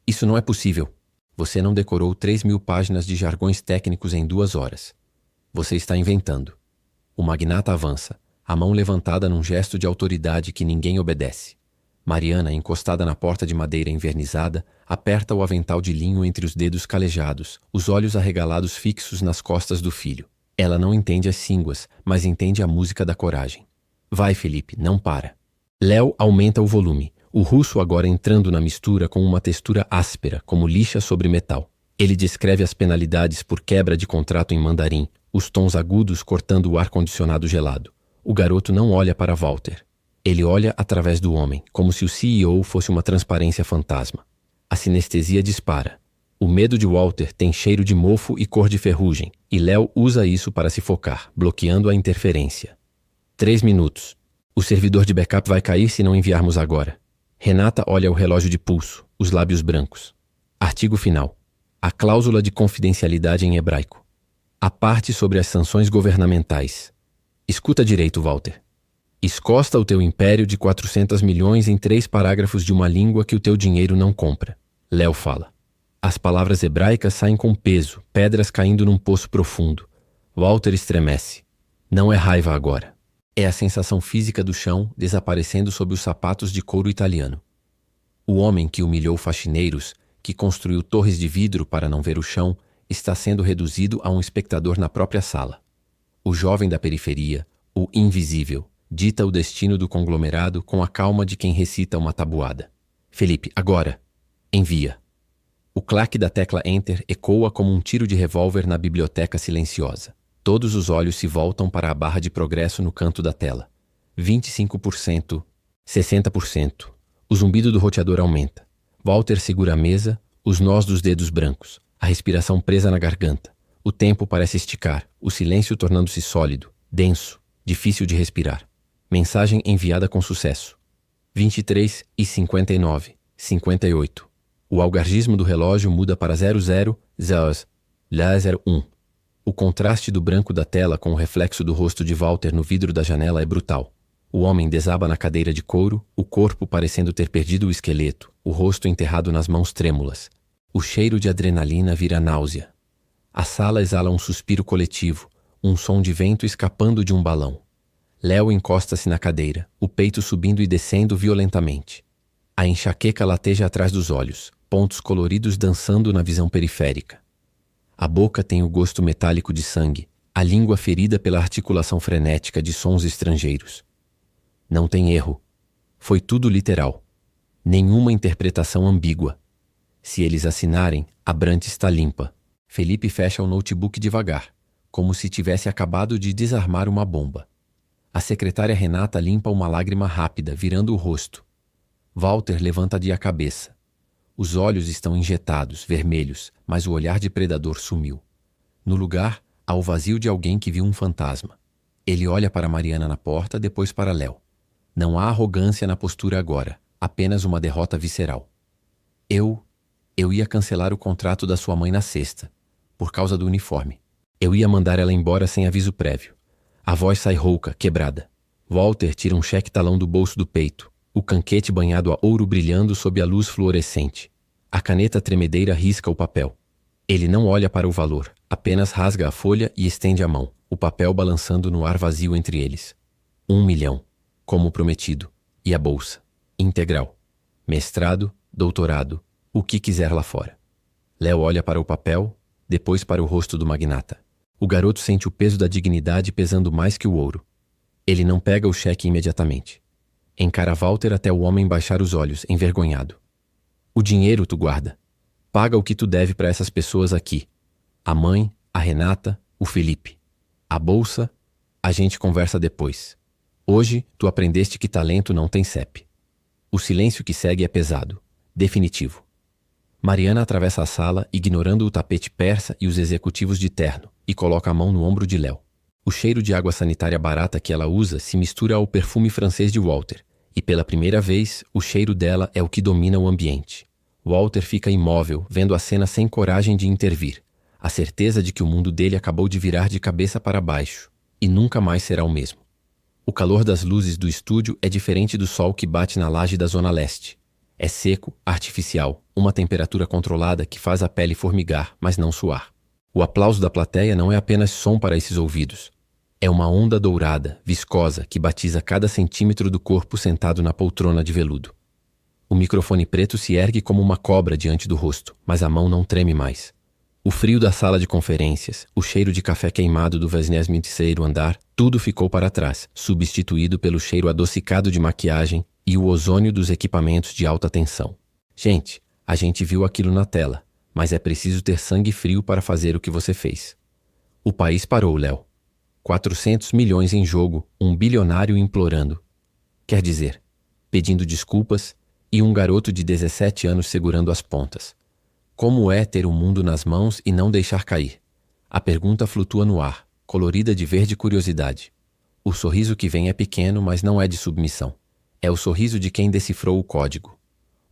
Isso não é possível. Você não decorou 3.000 páginas de jargões técnicos em 2 horas. Você está inventando. O magnata avança, a mão levantada num gesto de autoridade que ninguém obedece. Mariana, encostada na porta de madeira envernizada, aperta o avental de linho entre os dedos calejados, os olhos arregalados fixos nas costas do filho. Ela não entende as sínguas, mas entende a música da coragem. Vai, Felipe, não para. Léo aumenta o volume, o russo agora entrando na mistura com uma textura áspera, como lixa sobre metal. Ele descreve as penalidades por quebra de contrato em mandarim, os tons agudos cortando o ar-condicionado gelado. O garoto não olha para Walter. Ele olha através do homem, como se o CEO fosse uma transparência fantasma. A sinestesia dispara. O medo de Walter tem cheiro de mofo e cor de ferrugem, e Léo usa isso para se focar, bloqueando a interferência. 3 minutos. O servidor de backup vai cair se não enviarmos agora. Renata olha o relógio de pulso, os lábios brancos. Artigo final. A cláusula de confidencialidade em hebraico. A parte sobre as sanções governamentais. Escuta direito, Walter. Escosta o teu império de 400 milhões em 3 parágrafos de uma língua que o teu dinheiro não compra. Léo fala. As palavras hebraicas saem com peso, pedras caindo num poço profundo. Walter estremece. Não é raiva agora. É a sensação física do chão desaparecendo sob os sapatos de couro italiano. O homem que humilhou faxineiros, que construiu torres de vidro para não ver o chão, está sendo reduzido a um espectador na própria sala. O jovem da periferia, o invisível, dita o destino do conglomerado com a calma de quem recita uma tabuada. Felipe, agora. Envia. O claque da tecla Enter ecoa como um tiro de revólver na biblioteca silenciosa. Todos os olhos se voltam para a barra de progresso no canto da tela. 25%, 60%. O zumbido do roteador aumenta. Walter segura a mesa, os nós dos dedos brancos, a respiração presa na garganta. O tempo parece esticar, o silêncio tornando-se sólido, denso, difícil de respirar. Mensagem enviada com sucesso. 23:59, 58. O algargismo do relógio muda para 00:01. O contraste do branco da tela com o reflexo do rosto de Walter no vidro da janela é brutal. O homem desaba na cadeira de couro, o corpo parecendo ter perdido o esqueleto, o rosto enterrado nas mãos trêmulas. O cheiro de adrenalina vira náusea. A sala exala um suspiro coletivo, um som de vento escapando de um balão. Léo encosta-se na cadeira, o peito subindo e descendo violentamente. A enxaqueca lateja atrás dos olhos, pontos coloridos dançando na visão periférica. A boca tem o gosto metálico de sangue, a língua ferida pela articulação frenética de sons estrangeiros. Não tem erro. Foi tudo literal. Nenhuma interpretação ambígua. Se eles assinarem, a Brant está limpa. Felipe fecha o notebook devagar, como se tivesse acabado de desarmar uma bomba. A secretária Renata limpa uma lágrima rápida, virando o rosto. Walter levanta-lhe a cabeça. Os olhos estão injetados, vermelhos, mas o olhar de predador sumiu. No lugar, há o vazio de alguém que viu um fantasma. Ele olha para Mariana na porta, depois para Léo. Não há arrogância na postura agora, apenas uma derrota visceral. Eu ia cancelar o contrato da sua mãe na sexta, por causa do uniforme. Eu ia mandar ela embora sem aviso prévio. A voz sai rouca, quebrada. Walter tira um cheque-talão do bolso do peito, o canquete banhado a ouro brilhando sob a luz fluorescente. A caneta tremedeira risca o papel. Ele não olha para o valor, apenas rasga a folha e estende a mão, o papel balançando no ar vazio entre eles. 1 milhão, como prometido. E a bolsa. Integral. Mestrado, doutorado, o que quiser lá fora. Léo olha para o papel, depois para o rosto do magnata. O garoto sente o peso da dignidade pesando mais que o ouro. Ele não pega o cheque imediatamente. Encara Walter até o homem baixar os olhos, envergonhado. O dinheiro tu guarda. Paga o que tu deve para essas pessoas aqui. A mãe, a Renata, o Felipe. A bolsa, a gente conversa depois. Hoje, tu aprendeste que talento não tem CEP. O silêncio que segue é pesado, definitivo. Mariana atravessa a sala, ignorando o tapete persa e os executivos de terno, e coloca a mão no ombro de Léo. O cheiro de água sanitária barata que ela usa se mistura ao perfume francês de Walter, e pela primeira vez, o cheiro dela é o que domina o ambiente. Walter fica imóvel, vendo a cena sem coragem de intervir, a certeza de que o mundo dele acabou de virar de cabeça para baixo, e nunca mais será o mesmo. O calor das luzes do estúdio é diferente do sol que bate na laje da Zona Leste. É seco, artificial, uma temperatura controlada que faz a pele formigar, mas não suar. O aplauso da plateia não é apenas som para esses ouvidos. É uma onda dourada, viscosa, que batiza cada centímetro do corpo sentado na poltrona de veludo. O microfone preto se ergue como uma cobra diante do rosto, mas a mão não treme mais. O frio da sala de conferências, o cheiro de café queimado do 23º andar, tudo ficou para trás, substituído pelo cheiro adocicado de maquiagem e o ozônio dos equipamentos de alta tensão. Gente, a gente viu aquilo na tela, mas é preciso ter sangue frio para fazer o que você fez. O país parou, Léo. 400 milhões em jogo, um bilionário implorando. Quer dizer, pedindo desculpas e um garoto de 17 anos segurando as pontas. Como é ter o mundo nas mãos e não deixar cair? A pergunta flutua no ar, colorida de verde curiosidade. O sorriso que vem é pequeno, mas não é de submissão. É o sorriso de quem decifrou o código.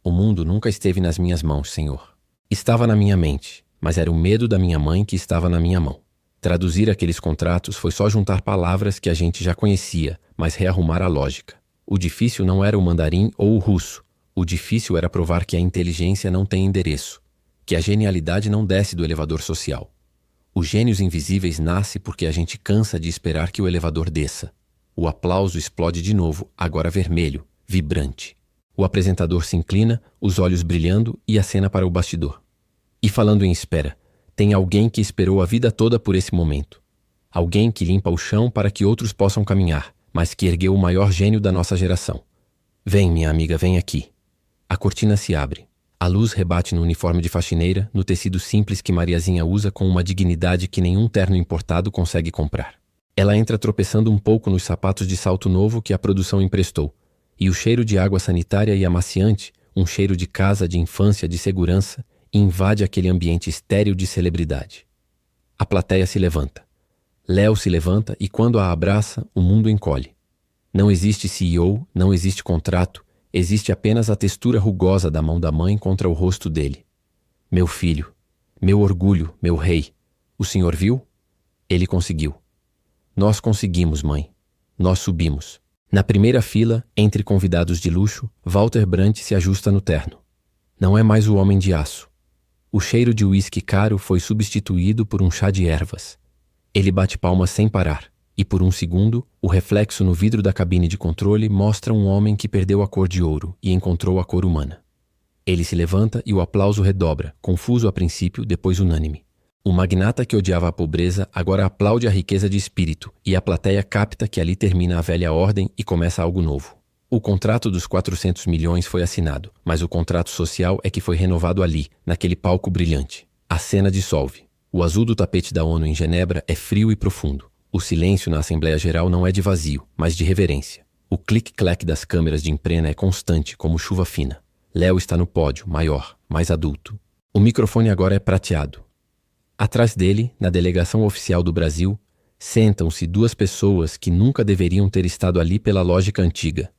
O mundo nunca esteve nas minhas mãos, senhor. Estava na minha mente, mas era o medo da minha mãe que estava na minha mão. Traduzir aqueles contratos foi só juntar palavras que a gente já conhecia, mas rearrumar a lógica. O difícil não era o mandarim ou o russo. O difícil era provar que a inteligência não tem endereço, que a genialidade não desce do elevador social. Os gênios invisíveis nascem porque a gente cansa de esperar que o elevador desça. O aplauso explode de novo, agora vermelho, vibrante. O apresentador se inclina, os olhos brilhando, e acena para o bastidor. E falando em espera, tem alguém que esperou a vida toda por esse momento. Alguém que limpa o chão para que outros possam caminhar, mas que ergueu o maior gênio da nossa geração. Vem, minha amiga, vem aqui. A cortina se abre. A luz rebate no uniforme de faxineira, no tecido simples que Mariazinha usa com uma dignidade que nenhum terno importado consegue comprar. Ela entra tropeçando um pouco nos sapatos de salto novo que a produção emprestou, e o cheiro de água sanitária e amaciante, um cheiro de casa, de infância, de segurança, invade aquele ambiente estéril de celebridade. A plateia se levanta. Léo se levanta e quando a abraça, o mundo encolhe. Não existe CEO, não existe contrato, existe apenas a textura rugosa da mão da mãe contra o rosto dele. Meu filho, meu orgulho, meu rei, o senhor viu? Ele conseguiu. Nós conseguimos, mãe. Nós subimos. Na primeira fila, entre convidados de luxo, Walter Brandt se ajusta no terno. Não é mais o homem de aço. O cheiro de uísque caro foi substituído por um chá de ervas. Ele bate palmas sem parar, e por um segundo, o reflexo no vidro da cabine de controle mostra um homem que perdeu a cor de ouro e encontrou a cor humana. Ele se levanta e o aplauso redobra, confuso a princípio, depois unânime. O magnata que odiava a pobreza agora aplaude a riqueza de espírito, e a plateia capta que ali termina a velha ordem e começa algo novo. O contrato dos 400 milhões foi assinado, mas o contrato social é que foi renovado ali, naquele palco brilhante. A cena dissolve. O azul do tapete da ONU em Genebra é frio e profundo. O silêncio na Assembleia Geral não é de vazio, mas de reverência. O clique-claque das câmeras de emprena é constante, como chuva fina. Léo está no pódio, maior, mais adulto. O microfone agora é prateado. Atrás dele, na delegação oficial do Brasil, sentam-se duas pessoas que nunca deveriam ter estado ali pela lógica antiga.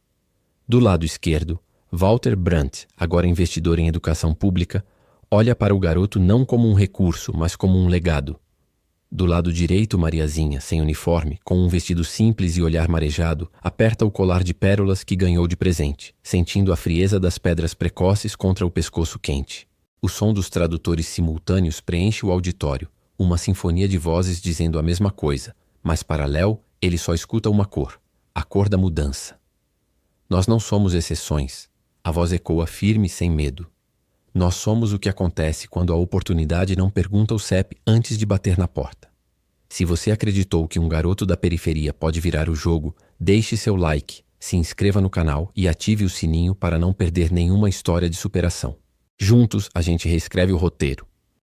Do lado esquerdo, Walter Brandt, agora investidor em educação pública, olha para o garoto não como um recurso, mas como um legado. Do lado direito, Mariazinha, sem uniforme, com um vestido simples e olhar marejado, aperta o colar de pérolas que ganhou de presente, sentindo a frieza das pedras precoces contra o pescoço quente. O som dos tradutores simultâneos preenche o auditório, uma sinfonia de vozes dizendo a mesma coisa, mas para Léo, ele só escuta uma cor, a cor da mudança. Nós não somos exceções. A voz ecoa firme sem medo. Nós somos o que acontece quando a oportunidade não pergunta o CEP antes de bater na porta. Se você acreditou que um garoto da periferia pode virar o jogo, deixe seu like, se inscreva no canal e ative o sininho para não perder nenhuma história de superação. Juntos, a gente reescreve o roteiro.